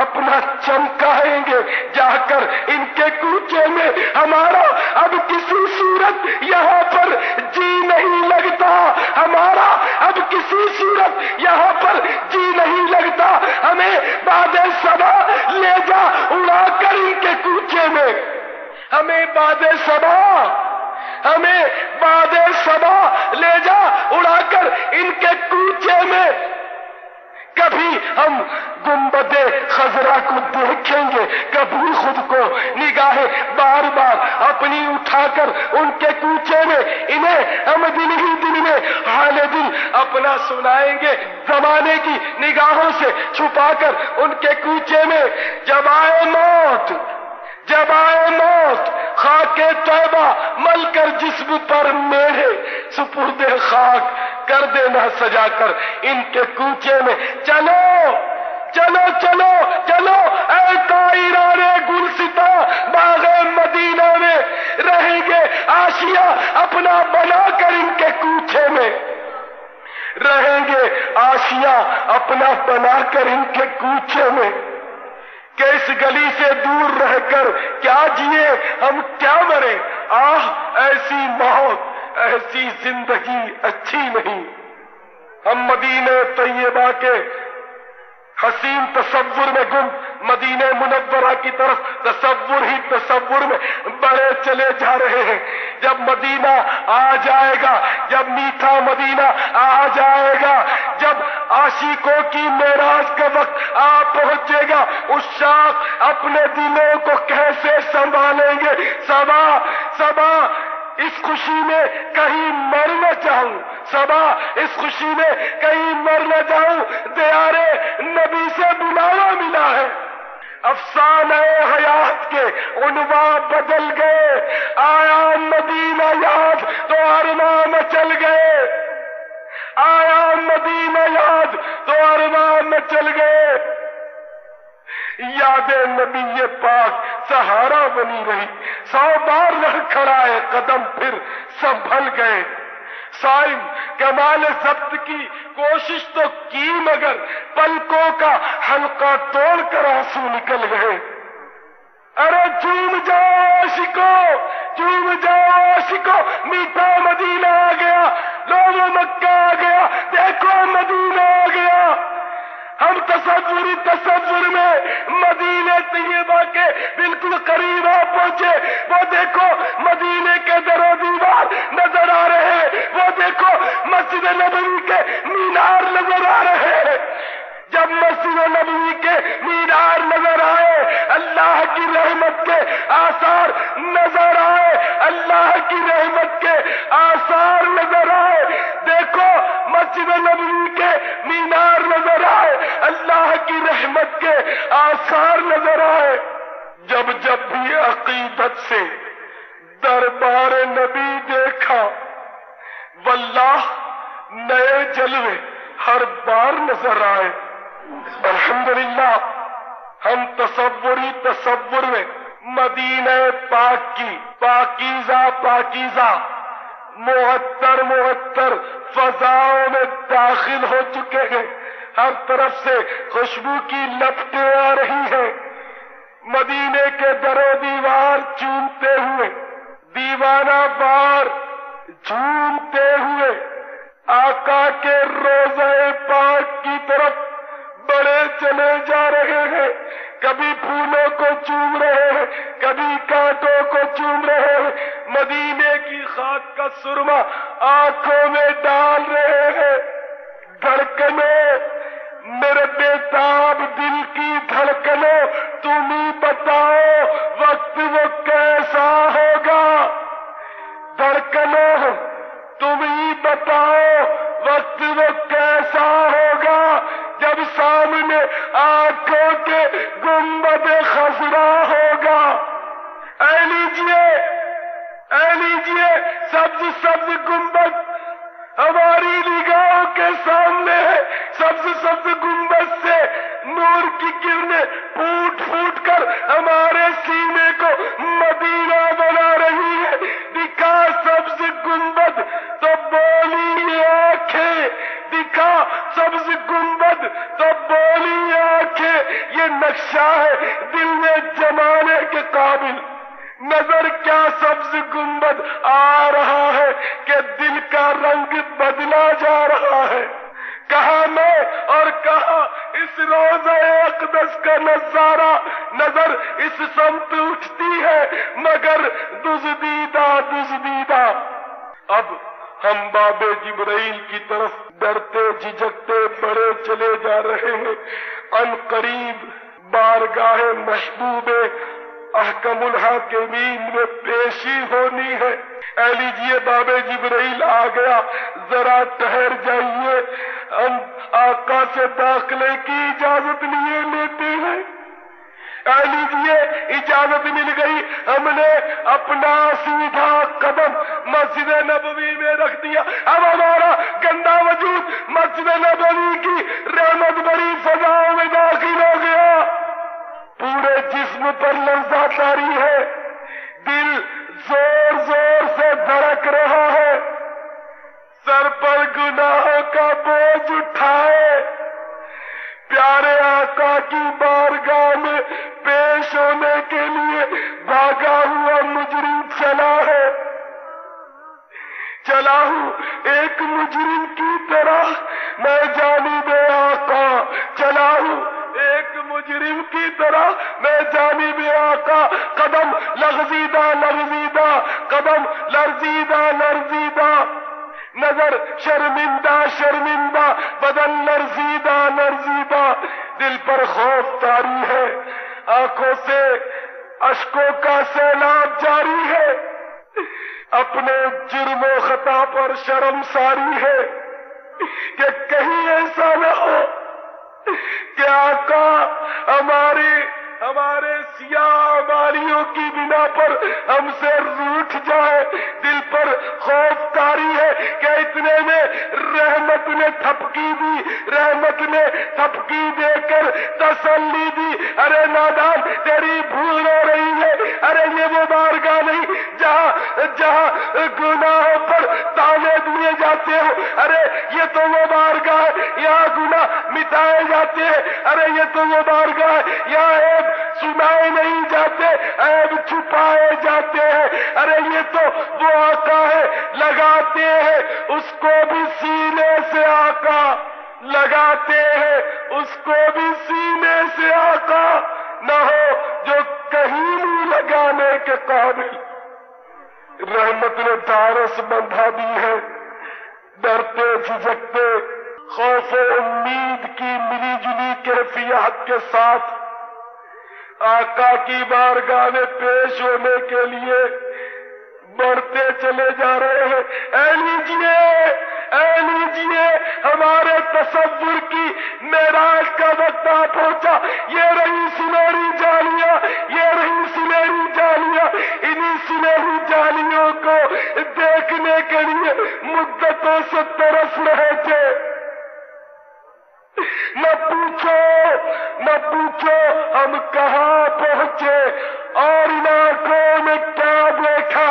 اپنا چمکائیں گے. جا کر ان کے کوچے میں ہمارا اب کسی صورت یہاں پر جی نہیں لگتا، ہمارا اب کسی صورت یہاں پر جی نہیں لگتا. ہمیں باد صبا لے جا اڑا کر ان کے کوچے میں. ہمیں باد صبا، ہمیں باد صبا لے جا اڑا کر ان کے کوچے میں. کبھی ہم گنبد خضرا کو دیکھیں گے، کبھی خود کو نگاہ بار بار اپنی اٹھا کر ان کے کوچے میں. انہیں ہم دن ہی دن میں حال دل اپنا سنائیں گے، زمانے کی نگاہوں سے چھپا کر ان کے کوچے میں. جب آئے موت، جب آئے موت، خاک طیبہ مل کر جسم پر میرے سپرد خاک کر دینا سجا کر ان کے کوچے میں. چلو چلو چلو چلو اے طائران گلستہ باغ مدینہ میں، رہیں گے آشیا اپنا بنا کر ان کے کوچے میں. رہیں گے آشیا اپنا بنا کر ان کے کوچے میں. کہ اس گلی سے دور رہ کر کیا جیے ہم کیا مرے. آہ ایسی موت ایسی زندگی اچھی نہیں. ہم مدینہ طیبہ کے حسین تصور میں گم مدینہ منورہ کی طرف تصور ہی تصور میں بڑے چلے جا رہے ہیں. جب مدینہ آ جائے گا، جب میٹھا مدینہ آ جائے گا، جب عاشقوں کی معراج کا وقت آ پہنچے گا، اس شاخ اپنے دلوں کو کیسے سنبھالیں گے. صبا صبا اس خوشی میں کہیں مر نہ جاؤں، صبا اس خوشی میں کہیں مر نہ جاؤں. دیارے نبی سے بلاوا ملا ہے. افسانہ حیات کے عنوان بدل گئے. آیا مدینہ یاد تو ارمان مچل گئے. آیا مدینہ یاد تو ارمان مچل گئے. یاد نبی پاک سہارا بنی رہی. 100 بار لڑکھڑائے قدم پھر سنبھل گئے. صائم کمال ضبط کی کوشش تو کی مگر پلکوں کا حلقہ توڑ کر آنسو نکل گئے. ارے جھوم جاؤ عاشقو، جھوم جاؤ عاشقو، میٹھا مدینہ آ گیا، لوگوں مکہ آ گیا، دیکھو مدینہ آ گیا. ہم تصور میں مدینے طیبہ کے بالکل قریب آ پہنچے. وہ دیکھو مدینے کے در و دیوار نظر آ رہے ہیں، وہ دیکھو مسجد نبوی کے مینار نظر آ رہے ہیں. جب مسجد نبوی کے مینار نظر آئے، اللہ کی رحمت کے آثار نظر آئے، اللہ کی رحمت کے آثار نظر آئے. دیکھو مسجد نبوی کے مینار نظر آئے، اللہ کی رحمت کے آثار نظر آئے. جب بھی عقیدت سے دربار نبی دیکھا، واللہ نئے جلوے ہر بار نظر آئے. الحمدللہ ہم تصور میں مدینہ پاک کی پاکیزہ معطر فضاؤں میں داخل ہو چکے ہیں. ہر طرف سے خوشبو کی لپٹیں آ رہی ہیں. مدینے کے در و دیوار چومتے ہوئے، دیوانہ بار جھومتے ہوئے آقا کے روضہ پاک کی طرف بڑے چلے جا رہے ہیں. کبھی پھولوں کو چوم رہے ہیں، کبھی کانٹوں کو چوم رہے ہیں. مدینے کی خاک کا سرما آنکھوں میں ڈال رہے ہیں. دھڑکنوں، میرے بےتاب دل کی دھڑکنوں، تم ہی بتاؤ وقت وہ کیسا ہوگا. دھڑکنوں، تم ہی بتاؤ وقت وہ کیسا ہوگا جب سامنے آنکھوں کے گنبد خضرا ہوگا. اے لیجیے سبز گنبد ہماری نگاہوں کے سامنے ہے. سبز گنبد سے نور کی کرنیں پھوٹ کر ہمارے سینے کو مدینہ بنا رہی ہے. دکھا سبز گنبد تو بولی آنکھیں، دکھا سبز گنبد تو بولی آنکھیں. یہ نقشہ ہے دل میں جمانے کے قابل. نظر کیا سبز گنبد آ رہا ہے کہ دل کا رنگ بدلا جا رہا ہے. کہاں میں اور کہاں اس روضہ اقدس کا نظارہ. نظر اس سمت اٹھتی ہے مگر دزدیدہ. اب ہم باب جبرائیل کی طرف ڈرتے جھجکتے بڑے چلے جا رہے ہیں. ان قریب بارگاہ محبوب احکم الحاکمین میں پیشی ہونی ہے. اے لیجیے باب جبرائیل آ گیا، ذرا ٹھہر جائیے. ہم آقا سے داخلے کی اجازت لیتے ہیں. اے لیجیے اجازت مل گئی. ہم نے اپنا سیدھا قدم مسجد نبوی میں رکھ دیا. اب ہمارا گندا وجود مسجد نبوی کی رحمت بری فضاؤں میں داخل ہو گیا. پورے جسم پر لرزہ طاری ہے، دل زور سے دھڑک رہا ہے. سر پر گناہوں کا بوجھ اٹھائے پیارے آقا کی بارگاہ میں پیش ہونے کے لیے بھاگا ہوا مجرم چلا ہوں ایک مجرم کی طرح میں جانب آقا چلا ہوں ایک مجرم کی طرح میں جانب آقا. قدم لغزیدہ قدم لرزیدہ نظر شرمندہ بدن لرزیدہ. دل پر خوف طاری ہے، آنکھوں سے اشکوں کا سیلاب جاری ہے. اپنے جرم و خطا پر شرم ساری ہے کہ کہیں ایسا نہ ہو کہ آقا ہمارے سیاہ بالیوں کی بنا پر ہم سے روٹھ جائے. دل پر خوف طاری ہے کہ اتنے میں رحمت نے تھپکی دے کر تسلی دی. ارے نادان تیری بھول ہو رہی ہے. ارے یہ وہ بارگاہ نہیں جہاں گناہوں پر تانے دیے جاتے ہو، ارے یہ تو وہ بارگاہ ہے یہاں گناہ مٹائے جاتے ہیں، ارے یہ تو وہ بارگاہ ہے یہاں عیب سنائے نہیں جاتے، عیب چھپائے جاتے ہیں، ارے یہ تو وہ آقا ہے لگاتے ہیں اس کو بھی سینے سے آقا، لگاتے ہیں اس کو بھی سینے سے آقا نہ ہو جو کہیں نہیں لگانے کے قابل۔ رحمت نے ڈھارس بندھا دی ہے، ڈرتے جھجکتے خوف و امید کی ملی جلی کیفیت کے ساتھ آقا کی بارگاہ میں پیش ہونے کے لیے بڑھتے چلے جا رہے ہیں۔ اے لیجیے ہمارے تصور کی معراج کا وقت آ پہنچا، یہ رہی سنہری جالیاں، یہ رہی سنہری جالیاں، انہی سنہری جالیوں کو دیکھنے کے لیے مدتوں سے ترس رہے تھے۔ نہ پوچھو ہم کہاں پہنچے اور ان آنکھوں میں کیا دیکھا،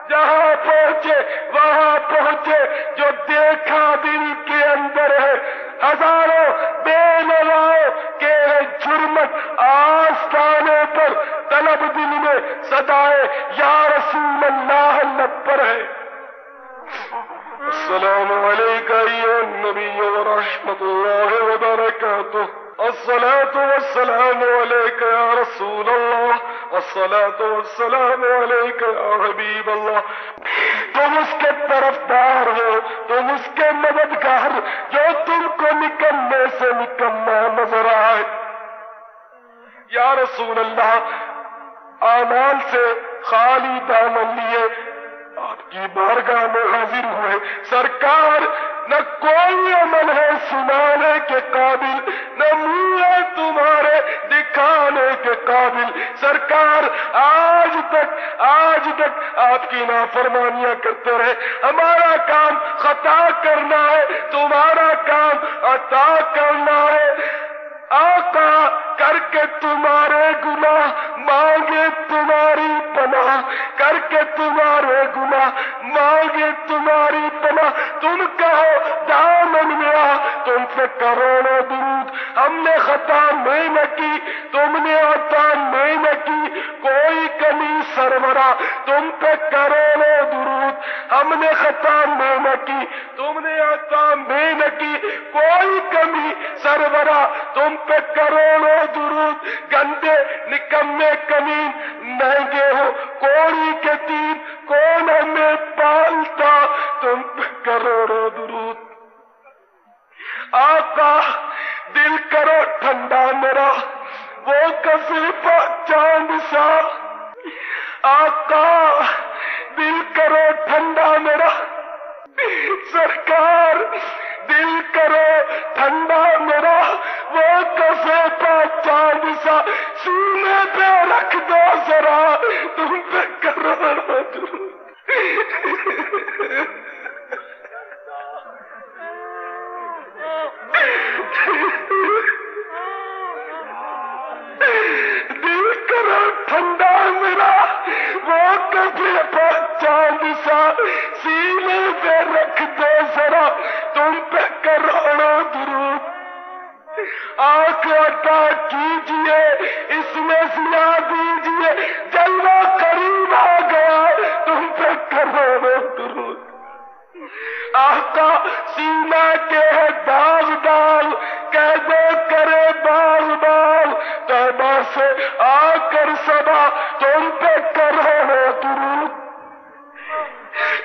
جہاں پہنچے وہاں پہنچے جو دیکھا دل کے اندر ہے، ہزاروں بے نواؤں کے جرمت آستانے پر طلب دل میں صدائے یا رسول اللہ لب پر ہے۔ السلام علیکہ ایھا النبی ورحمۃ اللہ وبرکاتہ، الصلاۃ والسلام علیکہ یا رسول اللہ، الصلاۃ والسلام علیکہ یا حبیب اللہ۔ تم اس کے طرفدار ہو، تم اس کے مددگار جو تم کو نکمے سے نکما نظر آئے۔ یا رسول اللہ، اعمال سے خالی دامن لیے آپ کی بارگاہ میں حاضر ہوئے، سرکار نہ کوئی عمل ہے سنانے کے قابل، نہ منہ ہے تمہارے دکھانے کے قابل، سرکار آج تک آپ کی نافرمانیاں کرتے رہے، ہمارا کام خطا کرنا ہے، تمہارا کام عطا کرنا ہے۔ آقا کر کے تمہارے گناہ مانگے تمہاری پناہ، کر کے تمہارے گناہ مانگے تمہاری پناہ، تم کہو دامن میں آ، تم سے کروڑوں درود، ہم نے خطا نہیں نہ کی، تم نے عطا نہیں نہ کی، کوئی کمی سرورا تم پہ کروڑوں درود، ہم نے خطا نہیں نہ کی، تم نے عطا نہیں نہ کی، کوئی کمی سرورا تم پہ کروڑوں درود، گندے نکمے کمین مہنگے ہو کوڑی کے تین، کون ہمیں پالتا، تم پہ کروڑوں درود۔ آقا دل کرو ٹھنڈا میرا، وہ کسیفہ چاند سا، آقا دل کرو ٹھنڈا میرا، سرکار دل کرو ٹھنڈا میرا، وہ کسیفہ چاند سا، سینے پہ رکھ دو ذرا، تم پہ کروڑوں درود۔ دل کرو ٹھنڈا میرا، وہ کبھی چاند سا، سینے پہ رکھ دو ذرا، تم پہ کروڑوں درود۔ آنکھ عطا کیجئے، اس میں سلا دیجئے، جلوہ قریب آ گیا، تم پہ کروڑوں درود۔ آقا سینہ کے ہے داغ داغ، قیدے کرے بال بال، توبہ سے آ کر صدا، تم پہ کروڑوں درود۔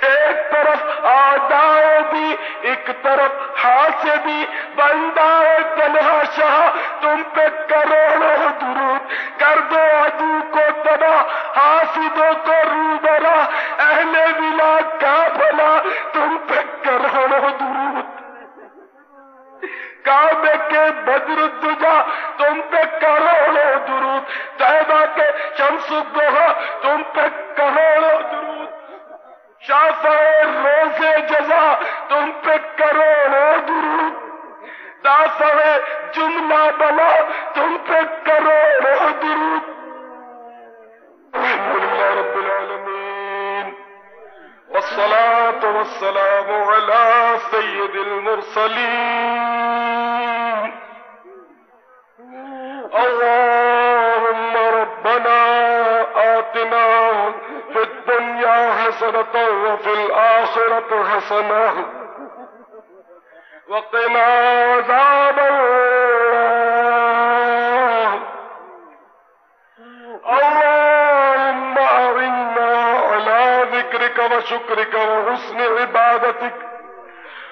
ایک طرف آدائے بھی، ایک طرف حاسدی، بندہ تنہا شاہ، تم پہ کروڑوں درود۔ کر دو عدو کو تباہ، حاسدوں کو روبرا، اہل ولا کا بھلا، تم پہ کروڑوں درود۔ کعبے کے بدر دجا، تم پہ کروڑوں درود۔ طیبہ کے شمس الضحیٰ، تم پہ کروڑوں درود۔ شافع روز جزا، تم پہ کروڑوں درود۔ دافع جملہ بلا، تم پہ کروڑوں درود۔ الحمدللہ رب العالمین، والصلاة والسلام والسلام على سيد المرسلين. اللهم ربنا آتنا في الدنيا حسنة وفي الآخرة حسنة وقنا عذاب النار. اللهم أعنا على ذكرك وشكرك وحسن عبادتك.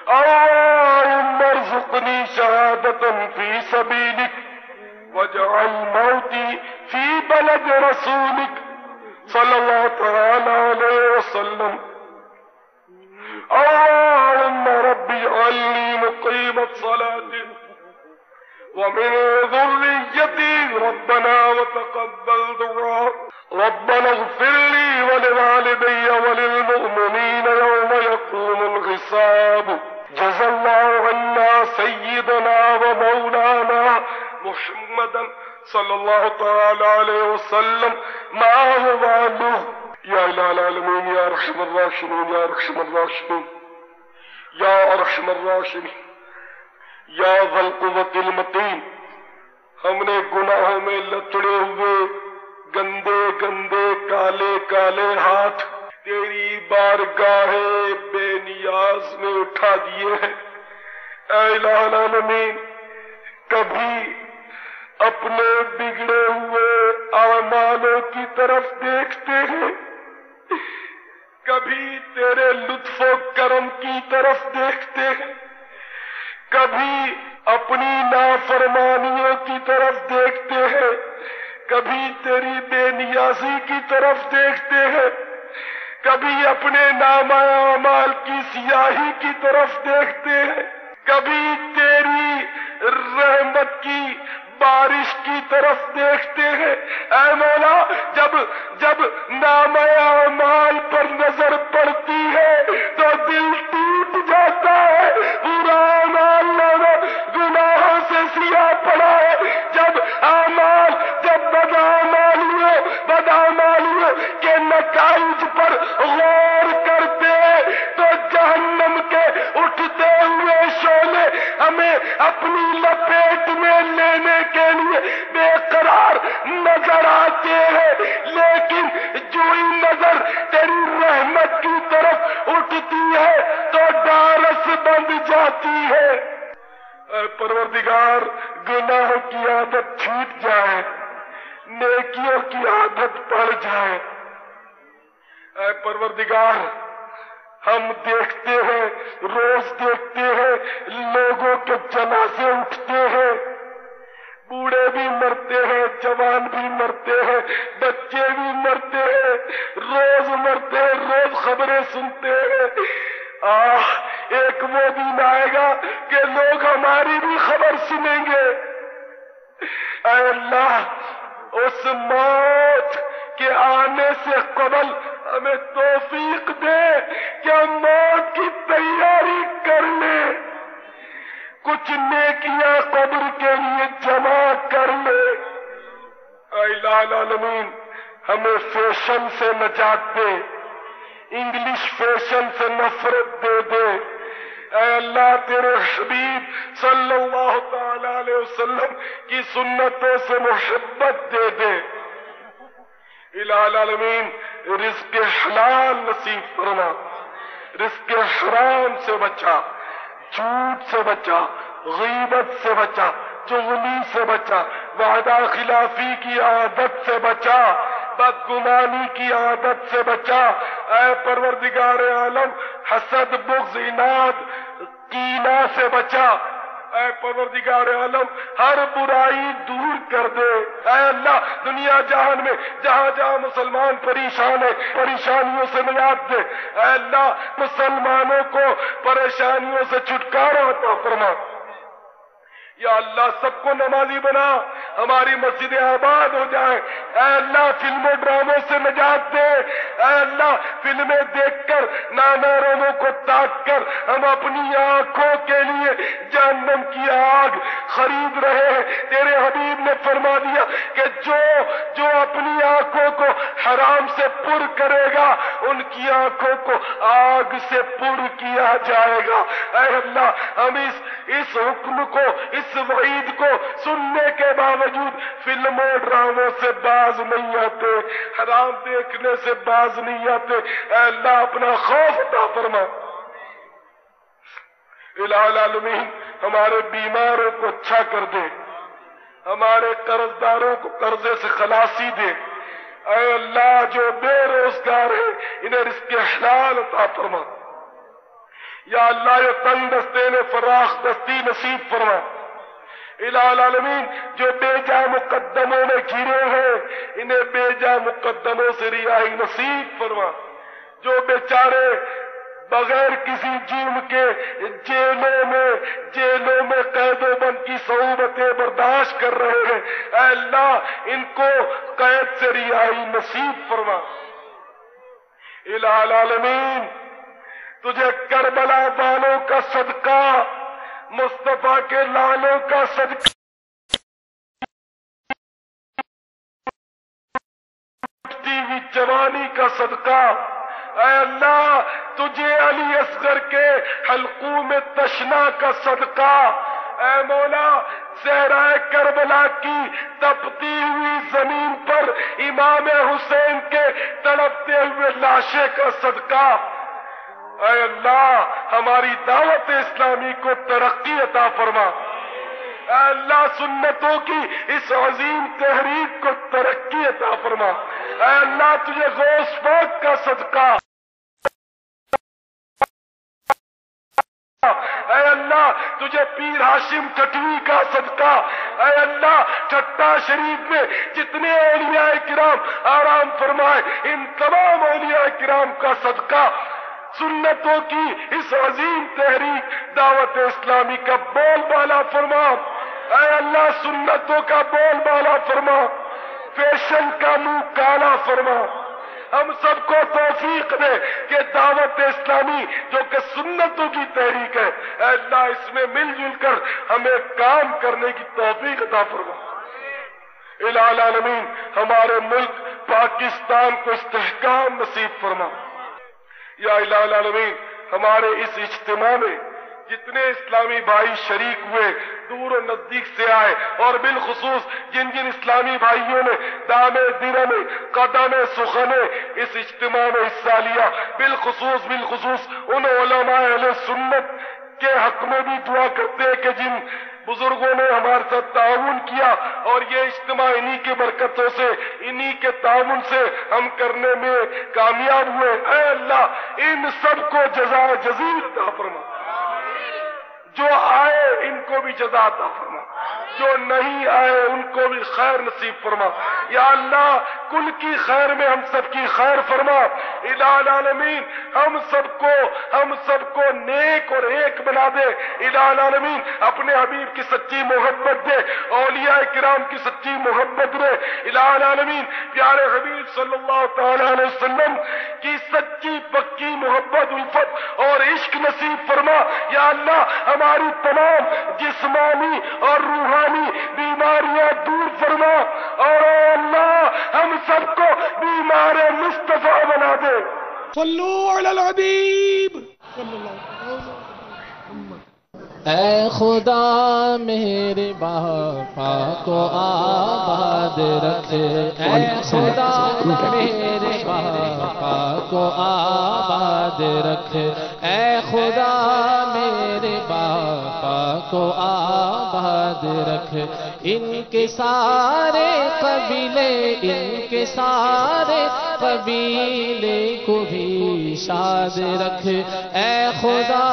اللهم ارزقني شهادة في سبيلك واجعل موتي في بلد رسولك صلى الله تعالى عليه وسلم. اللهم رب اجعلني مقيم الصلاة ومن ذريتي ربنا وتقبل دعاء. ربنا اغفر لي ولوالدي وللمؤمنين يوم يقوم الحساب. جزا الله عنا سيدنا ومولانا محمدا صلى الله تعالى عليه وسلم ما هو عنه. يا إله العالمين يا أرحم الراحمين يا أرحم الراحمين يا أرحم الراحمين یا ذا القوة المتین. ہم نے گناہوں میں لتڑے ہوئے گندے گندے کالے کالے ہاتھ تیری بارگاہ بے نیاز میں اٹھا دیے ہیں. اے الہ العالمین، کبھی اپنے بگڑے ہوئے اعمالوں کی طرف دیکھتے ہیں، کبھی تیرے لطف و کرم کی طرف دیکھتے ہیں، کبھی اپنی نافرمانیوں کی طرف دیکھتے ہیں، کبھی تیری بے نیازی کی طرف دیکھتے ہیں، کبھی اپنے نامہ اعمال کی سیاہی کی طرف دیکھتے ہیں، کبھی تیری رحمت کی بارش کی طرف دیکھتے ہیں. اے مولا، جب نامہ اعمال پر نظر پڑتی ہے تو دل ٹوٹ جاتا ہے. پورا اعمال گناہوں سے سیاہ پڑا ہے. جب بدعمال ہوئے کے نتائج پر غور کرتے ہیں تو جہنم کے اٹھتے ہوئے شعلے ہمیں اپنی لپیٹ میں لینے کے لیے بے قرار نظر آتے ہیں. لیکن جو ہی نظر تیری رحمت کی طرف اٹھتی ہے تو ڈارس بند جاتی ہے. اے پروردگار، گناہوں کی عادت چھوٹ جائے، نیکیوں کی عادت پڑ جائے. اے پروردگار، ہم دیکھتے ہیں، روز دیکھتے ہیں لوگوں کے جنازے اٹھتے ہیں، بوڑھے بھی مرتے ہیں، جوان بھی مرتے ہیں، بچے بھی مرتے ہیں، روز مرتے ہیں، روز خبریں سنتے ہیں. ایک وہ دن آئے گا کہ لوگ ہماری بھی خبر سنیں گے. اے اللہ، اس موت کے آنے سے قبل ہمیں توفیق دے کہ ہم موت کی تیاری کر لیں، کچھ نیکیاں قبر کے لیے جمع کر لیں. اے الہ العالمین، ہمیں فیشن سے نجات دے، انگلش فیشن سے نفرت دے دے. اے اللہ، تیرے حبیب صلی اللہ تعالی علیہ وسلم کی سنتوں سے محبت دے دے. الہ العالمین، رزق حلال نصیب فرما، رزق حرام سے بچا، جھوٹ سے بچا، غیبت سے بچا، چغلی سے بچا، وعدہ خلافی کی عادت سے بچا، بدگمانی کی عادت سے بچا. اے پروردگار عالم، حسد، بغض، عناد، کینہ سے بچا. اے پروردگار عالم، ہر برائی دور کر دے. اے اللہ، دنیا جہان میں جہاں جہاں مسلمان پریشان ہیں، پریشانیوں سے نجات دے. اے اللہ، مسلمانوں کو پریشانیوں سے چھٹکارا عطا فرما. یا اللہ، سب کو نمازی بنا. ہماری مسجدیں آباد ہو جائیں. اے اللہ فلموں ڈراموں سے نجات دے. اے اللہ فلمیں دیکھ کر نامحرموں کو تاک کر ہم اپنی آنکھوں کے لیے جہنم کی آگ خرید رہے ہیں. تیرے حبیب نے فرما دیا کہ جو اپنی آنکھوں کو حرام سے پر کرے گا ان کی آنکھوں کو آگ سے پر کیا جائے گا. اے اللہ ہم اس حکم کو اس وعید کو سننے کے باوجود فلموں ڈراموں سے باز نہیں آتے, حرام دیکھنے سے باز نہیں آتے. اے اللہ اپنا خوف عطا فرما. الہ العالمین ہمارے بیماروں کو اچھا کر دے, ہمارے قرضداروں کو قرضے سے خلاصی دے. اے اللہ جو بے روزگار ہیں انہیں رزق حلال عطا فرما. یا اللہ یہ تنگ دستے نے فراخ دستی نصیب فرما. الہ العالمین جو بے جا مقدموں میں گھرے ہیں انہیں بے جا مقدموں سے رہائی نصیب فرما. جو بیچارے بغیر کسی جرم کے جیلوں میں قید و بند کی صعوبتیں برداشت کر رہے ہیں, اے اللہ ان کو قید سے رہائی نصیب فرما. الہ العالمین تجھے کربلا والوں کا صدقہ, مصطفیٰ کے لالوں کا صدقہ, جوانی کا صدقہ, اے اللہ تجھے علی اصغر کے حلقوم تشنا کا صدقہ. اے مولا صحرائے کربلا کی تپتی ہوئی زمین پر امام حسین کے تڑپتے ہوئے لاشیں کا صدقہ. اے اللہ ہماری دعوت اسلامی کو ترقی عطا فرما. اے اللہ سنتوں کی اس عظیم تحریک کو ترقی عطا فرما. اے اللہ تجھے غوث پاک کا صدقہ. اے اللہ تجھے پیر ہاشم ٹھٹوی کا صدقہ. اے اللہ ٹھٹا شریف میں جتنے اولیاء کرام آرام فرمائے ان تمام اولیاء کرام کا صدقہ. سنتوں کی اس عظیم تحریک دعوت اسلامی کا بول بالا فرما. اے اللہ سنتوں کا بول بالا فرما, فیشن کا منہ کالا فرما. ہم سب کو توفیق دے کہ دعوت اسلامی جو کہ سنتوں کی تحریک ہے, اے اللہ اس میں مل جل کر ہمیں کام کرنے کی توفیق عطا فرما. الہ العالمین ہمارے ملک پاکستان کو استحکام نصیب فرما. یا الہ العالمین ہمارے اس اجتماع میں جتنے اسلامی بھائی شریک ہوئے, دور و نزدیک سے آئے, اور بالخصوص جن اسلامی بھائیوں نے دامے درمے قدم سخنے اس اجتماع میں حصہ لیا, بالخصوص ان علماء اہل سنت کے حق میں بھی دعا کرتے ہیں کہ جن بزرگوں نے ہمارے ساتھ تعاون کیا, اور یہ اجتماع انہی کی برکتوں سے انہی کے تعاون سے ہم کرنے میں کامیاب ہوئے. اے اللہ ان سب کو جزائے جزیل عطا فرما. جو آئے ان کو بھی جزا عطا فرما, جو نہیں آئے ان کو بھی خیر نصیب فرما. یا اللہ کل کی خیر میں ہم سب کی خیر فرما. الہ العالمین ہم سب کو نیک اور ایک بنا دے. الہ العالمین اپنے حبیب کی سچی محبت دے, اولیاء کرام کی سچی محبت دے. الہ العالمین پیارے حبیب صلی اللہ تعالی علیہ وسلم کی سچی پکی محبت الفت اور عشق نصیب فرما. یا اللہ ہماری تمام جسمانی اور روحانی بیماریاں دور فرما, اور اے اللہ ہم سب کو بیمار مصطفیٰ بنا دے. صلو علی الحبیب صلی اللہ علیہ وسلم. اے خدا میرے باپا کو آباد رکھے, اے خدا میرے باپا کو آباد رکھے, اے خدا میرے باپا کو آباد رکھے. ان کے سارے قبیلے, ان کے سارے قبیلے کو بھی شاد رکھے. اے خدا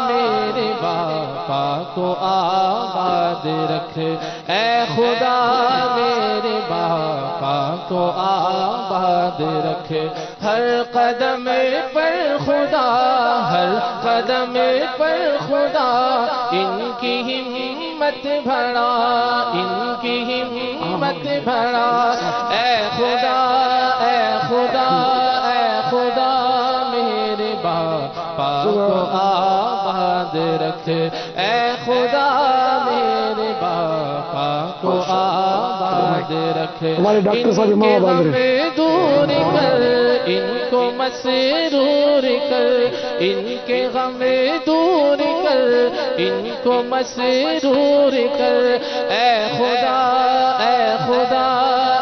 میرے باپا کو آباد رکھے, اے خدا میرے باپا کو آباد رکھے. ہر قدم پر خدا, ہر ہر قدم پر خدا ان کی ہمت بڑھا، ان کی ہمت بڑھا، اے خدا اے خدا اے خدا میرے باپا کو آباد رکھ، اے خدا میرے باپا کو آباد رکھ، ہمارے ڈاکٹر صاحب امام باندھ رہے ہیں، دور کر ان کو مسرور کر، ان کے غم دور کر ان کو مسرور کر، اے خدا اے خدا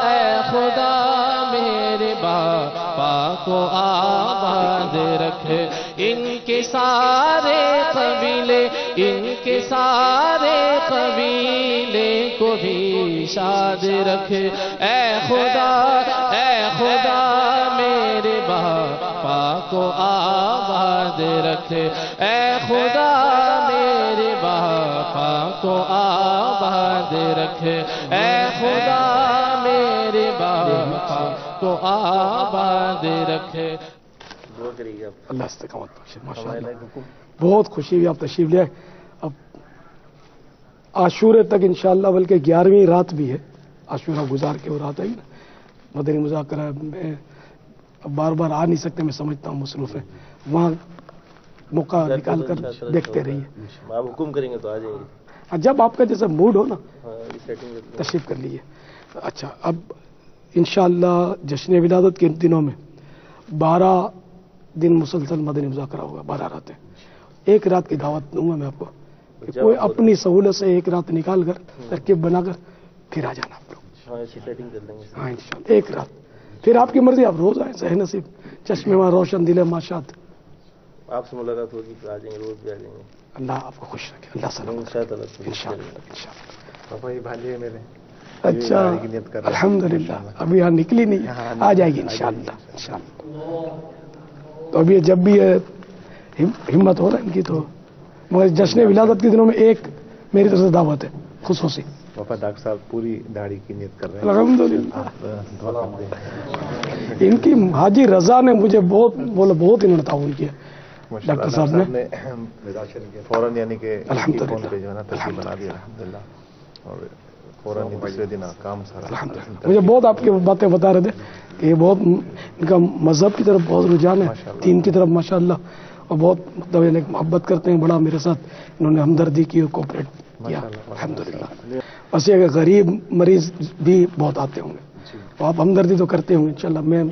اے خدا میرے باپا کو آباد رکھ، ان کے سارے قبیلے ان کے سارے قبیلے کو بھی شاد رکھ، اے خدا میرے باپا کو آباد رکھ، اے خدا میرے باپا کو آباد رکھ، اے خدا میرے باپا کو آباد رکھ۔ اللہ استقامت بخشے، ماشاءاللہ بہت خوشی ہوئی آپ تشریف لے آئے۔ اب عاشورے تک انشاءاللہ، بلکہ 11ویں رات بھی ہے، عاشورہ گزار کے وہ رات آئی نا مدنی مذاکرہ میں، اب بار بار آ نہیں سکتے، میں سمجھتا ہوں مصروف ہے، وہاں موقع نکال کر دیکھتے رہیے، آپ حکم کریں گے تو آ جائیں گے، جب آپ کا جیسا موڈ ہو نا تشریف کر لیجیے۔ اچھا، اب انشاءاللہ جشن ولادت کے دنوں میں 12 دن مسلسل مدنی مذاکرہ ہوگا، 12 راتیں، ایک رات کی دعوت دوں گا میں آپ کو کہ کوئی اپنی سہولت سے ایک رات نکال کر ترکیب بنا کر پھر آ جانا آپ لوگ، ہاں انشاءاللہ ایک رات، پھر آپ کی مرضی، آپ روز آئیں، صحیح نصیب، چشمے میں روشن، دل ماشاد، آپ سے ملاقات ہوگی تو آ جائیں گے، روز بھی آ جائیں گے، اللہ آپ کو خوش رکھے، اللہ سلامت رکھے انشاءاللہ۔ پاپا یہ بھالی ہے میرے، اچھا الحمدللہ، ابھی یہاں نکلی نہیں، آ جائے گی انشاءاللہ انشاءاللہ۔ تو ابھی جب بھی ہمت ہو رہا ہے ان کی، تو مگر جشن ولادت کے دنوں میں ایک میری طرف سے دعوت ہے خصوصی۔ پاپا ڈاکٹر صاحب پوری داڑھی کی نیت کر رہے ہیں، الحمدللہ، ان کی حاجی رضا نے مجھے بہت انہوں نے تعاون کیا، ڈاکٹر صاحب نے فوراً یعنی کہ الحمدللہ فون پہ جو ہے نا ترکیب بنا دیا الحمدللہ، اور فوراً دوسرے دن کام سارا مجھے بہت آپ کی باتیں بتا رہے تھے کہ یہ بہت ان کا مذہب کی طرف بہت رجحان ہے، دین کی طرف ماشاءاللہ، اور بہت مطلب محبت کرتے ہیں، بڑا میرے ساتھ انہوں نے ہمدردی کی اور کوپریٹ کیا الحمدللہ۔ بس یہ کہ غریب مریض بھی بہت آتے ہوں گے، تو آپ ہمدردی تو کرتے ہوں گے انشاءاللہ، میں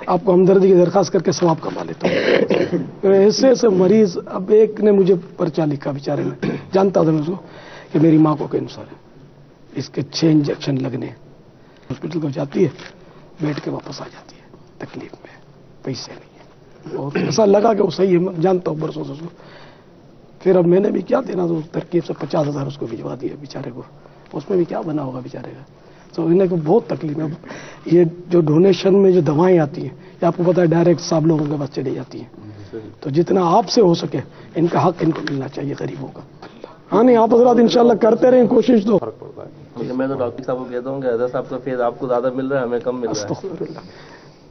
آپ کو ہمدردی کی درخواست کر کے ثواب کما لیتا ہوں۔ ایسے مریض، اب ایک نے مجھے پرچہ لکھا بیچارے نے، جانتا تھا میں اس کو کہ میری ماں کو کینسر ہے، اس کے 6 انجیکشن لگنے ہیں، ہاسپٹل کو جاتی ہے، بیٹھ کے واپس آ جاتی ہے، تکلیف میں، پیسے نہیں ہے، اور ایسا لگا کہ وہ صحیح ہے، میں جانتا ہوں برسوں سے اس کو۔ پھر اب میں نے بھی کیا دینا، تو ترکیب سے 50,000 اس کو بھجوا دیا بیچارے کو، اس میں بھی کیا بنا ہوگا بیچارے کا، تو انہیں کو بہت تکلیف ہے۔ یہ جو ڈونیشن میں جو دوائیں آتی ہیں، یہ آپ کو پتا ہے ڈائریکٹ سب لوگوں کے پاس چلی جاتی ہیں، تو جتنا آپ سے ہو سکے ان کا حق ان کو ملنا چاہیے غریبوں کا۔ ہاں نہیں، آپ حضرات انشاءاللہ کرتے رہیں کوشش، تو میں تو ڈاکٹر صاحب کو کہتا ہوں کہ حضرت صاحب کا فیض آپ کو زیادہ مل رہا ہے، ہمیں کم مل رہا ہے، استغفراللہ،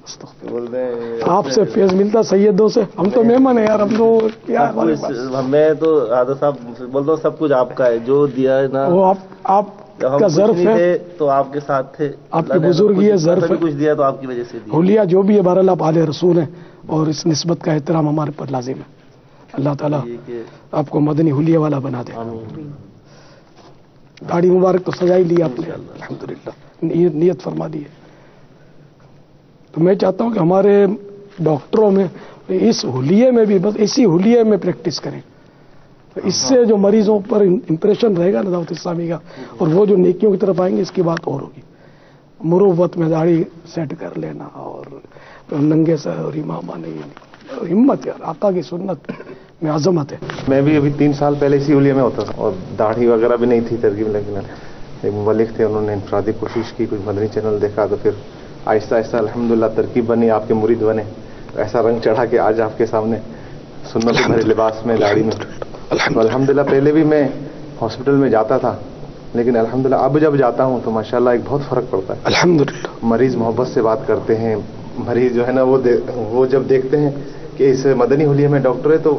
استغفراللہ، بول رہے ہیں آپ سے فیض ملتا سیدوں سے، ہم تو مہمان ہیں یار، ہم تو کیا ہمارے پاس، میں تو حضرت صاحب بولتا ہوں سب کچھ آپ کا ہے، جو دیا ہے نا، وہ آپ کا ظرف ہے، تو آپ کے ساتھ تھے، آپ کی بزرگ یہ ظرف ہے، کچھ دیا تو آپ کی وجہ سے دیا، حلیہ جو بھی ہے بہرحال آپ آل رسول ہیں، اور اس نسبت کا احترام ہمارے پر لازم ہے۔ اللہ تعالیٰ آپ کو مدنی حلیہ والا بنا دے۔ داڑھی مبارک تو سجائی لی آپ نے الحمدللہ، نیت فرما دی ہے، تو میں چاہتا ہوں کہ ہمارے ڈاکٹروں میں اس حلیے میں بھی بس اسی حلیے میں پریکٹس کریں، تو اس سے جو مریضوں پر امپریشن رہے گا نا دعوت اسلامی کا، اور وہ جو نیکیوں کی طرف آئیں گے، اس کی بات اور ہوگی۔ مروت میں داڑھی سیٹ کر لینا اور ننگے سے اور امامہ نہیں، ہمت یار، آقا کی سنت میں عظمت ہے۔ میں بھی ابھی 3 سال پہلے اسی حلیے میں ہوتا تھا، اور داڑھی وغیرہ بھی نہیں تھی ترکیب، لیکن ایک مبلغ تھے، انہوں نے انفرادی کوشش کی، کچھ مدنی چینل دیکھا، تو پھر آہستہ آہستہ الحمدللہ ترکیب بنی، آپ کے مرید بنے، ایسا رنگ چڑھا کہ آج آپ کے سامنے سنت بھرے لباس میں، داڑھی میں، الحمدللہ۔ پہلے بھی میں ہاسپٹل میں جاتا تھا، لیکن الحمدللہ اب جب جاتا ہوں تو ماشاءاللہ ایک بہت فرق پڑتا ہے، الحمدللہ۔ مریض محبت سے بات کرتے ہیں، مریض جو ہے نا وہ جب دیکھتے ہیں کہ اس مدنی حلیے میں ڈاکٹر ہے، تو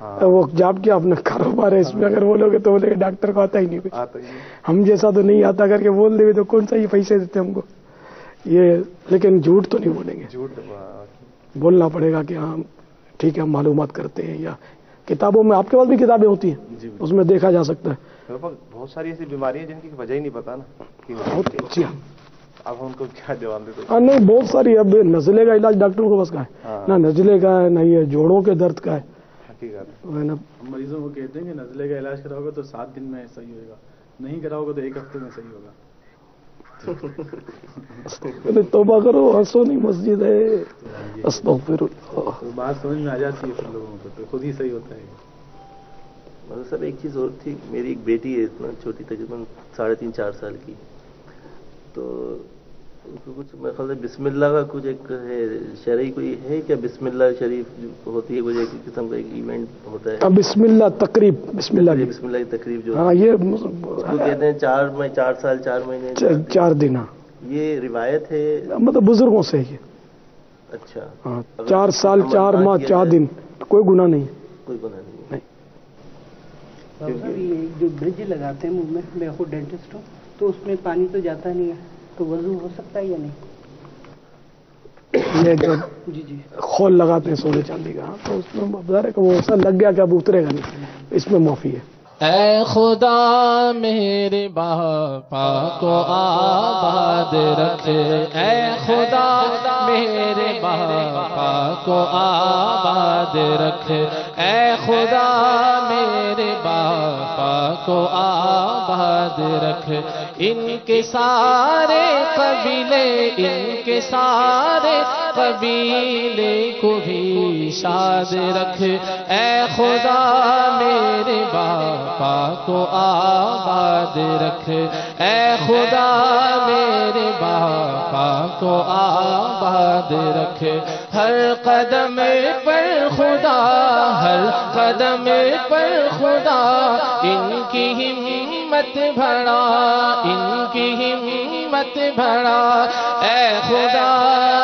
وہ جاب کیا اپنا کاروبار ہے، اس میں اگر بولو گے تو بولے کہ ڈاکٹر کو آتا ہی نہیں کچھ، ہم جیسا تو نہیں آتا کر کے بول دے تو کون سا یہ پیسے دیتے ہم کو یہ، لیکن جھوٹ تو نہیں بولیں گے، بولنا پڑے گا کہ ہاں ٹھیک ہے ہم معلومات کرتے ہیں، یا کتابوں میں آپ کے پاس بھی کتابیں ہوتی ہیں اس میں دیکھا جا سکتا ہے، بہت ساری ایسی بیماریاں جن کی وجہ ہی نہیں پتا نا، بہت اچھی۔ اب ان کو کیا جواب دیتے؟ ہاں نہیں بہت ساری، اب نزلے کا علاج ڈاکٹروں کو بس کا ہے، نہ نزلے کا ہے نہ یہ جوڑوں کے درد کا ہے، ہم مریضوں کو کہتے ہیں کہ نزلے کا علاج کراؤ گے تو 7 دن میں صحیح ہوئے گا، نہیں کراؤ گے تو 1 ہفتے میں صحیح ہوگا۔ توبہ کرو، ہنسو نہیں مسجد ہے، استغفر اللہ، تو بات سمجھ میں آ جاتی ہے پھر لوگوں کو، تو خود ہی صحیح ہوتا ہے۔ مطلب صاحب ایک چیز اور تھی، میری ایک بیٹی ہے اتنا چھوٹی، تقریباً 3.5-4 سال کی، تو ان کو کچھ میرے خیال سے بسم اللہ کا کچھ ایک ہے شرعی کوئی ہے کیا؟ بسم اللہ شریف ہوتی ہے، کوئی ایک قسم کا ایک ایونٹ ہوتا ہے بسم اللہ تقریب، بسم اللہ کی تقریب جو ہاں یہ اس کو کہتے ہیں 4 سال 4 مہینے 4 دن، یہ روایت ہے مطلب بزرگوں سے یہ، اچھا ہاں 4 سال 4 ماہ 4 دن کوئی گناہ نہیں ہے، کوئی گناہ نہیں ہے۔ یہ جو برج لگاتے ہیں منہ میں، میں خود ڈینٹسٹ ہوں، تو اس میں پانی تو جاتا نہیں ہے، تو وضو ہو سکتا ہے یا نہیں؟ یہ جو جی خول لگاتے ہیں سونے چاندی کا، تو اس میں ظاہر ہے کہ وہ ایسا لگ گیا کہ اب اترے گا نہیں، اس میں معافی ہے۔ اے خدا میرے باپا کو آباد رکھے، اے خدا میرے باپا کو آباد رکھے، اے خدا میرے باپا کو آباد رکھے، ان کے سارے قبیلے، ان کے سارے قبیلے کو بھی شاد رکھے، اے خدا میرے باپا کو آباد رکھے، اے خدا میرے باپا کو آباد رکھے، ہر قدم پر خدا، ہر قدم پر خدا ان کی ہمت بڑھا، ان کی ہمت بڑھا، اے خدا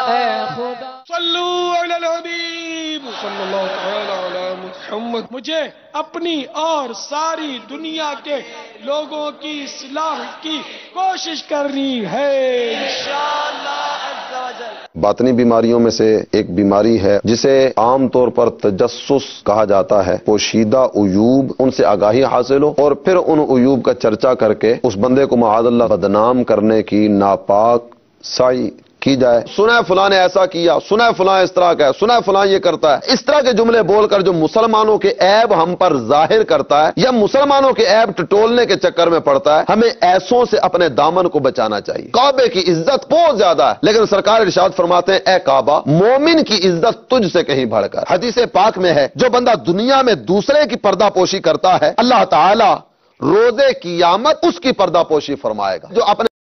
اے خدا۔ صلو علی الحبیب صلی اللہ تعالی علی محمد۔ مجھے اپنی اور ساری دنیا کے لوگوں کی اصلاح کی کوشش کرنی ہے انشاءاللہ عز و جل۔ باطنی بیماریوں میں سے ایک بیماری ہے جسے عام طور پر تجسس کہا جاتا ہے، پوشیدہ عیوب، ان سے آگاہی حاصل ہو اور پھر ان عیوب کا چرچا کر کے اس بندے کو معاذ اللہ بدنام کرنے کی ناپاک سعی کی جائے، سنا فلاں نے ایسا کیا، سنا فلاں اس طرح کا ہے، سنا فلاں یہ کرتا ہے، اس طرح کے جملے بول کر جو مسلمانوں کے عیب ہم پر ظاہر کرتا ہے یا مسلمانوں کے عیب ٹٹولنے کے چکر میں پڑتا ہے، ہمیں ایسوں سے اپنے دامن کو بچانا چاہیے۔ کعبے کی عزت بہت زیادہ ہے، لیکن سرکار ارشاد فرماتے ہیں اے کعبہ، مومن کی عزت تجھ سے کہیں بڑھ کر۔ حدیث پاک میں ہے جو بندہ دنیا میں دوسرے کی پردہ پوشی کرتا ہے، اللہ تعالی روزے قیامت اس کی پردہ پوشی فرمائے گا۔ جو اپنے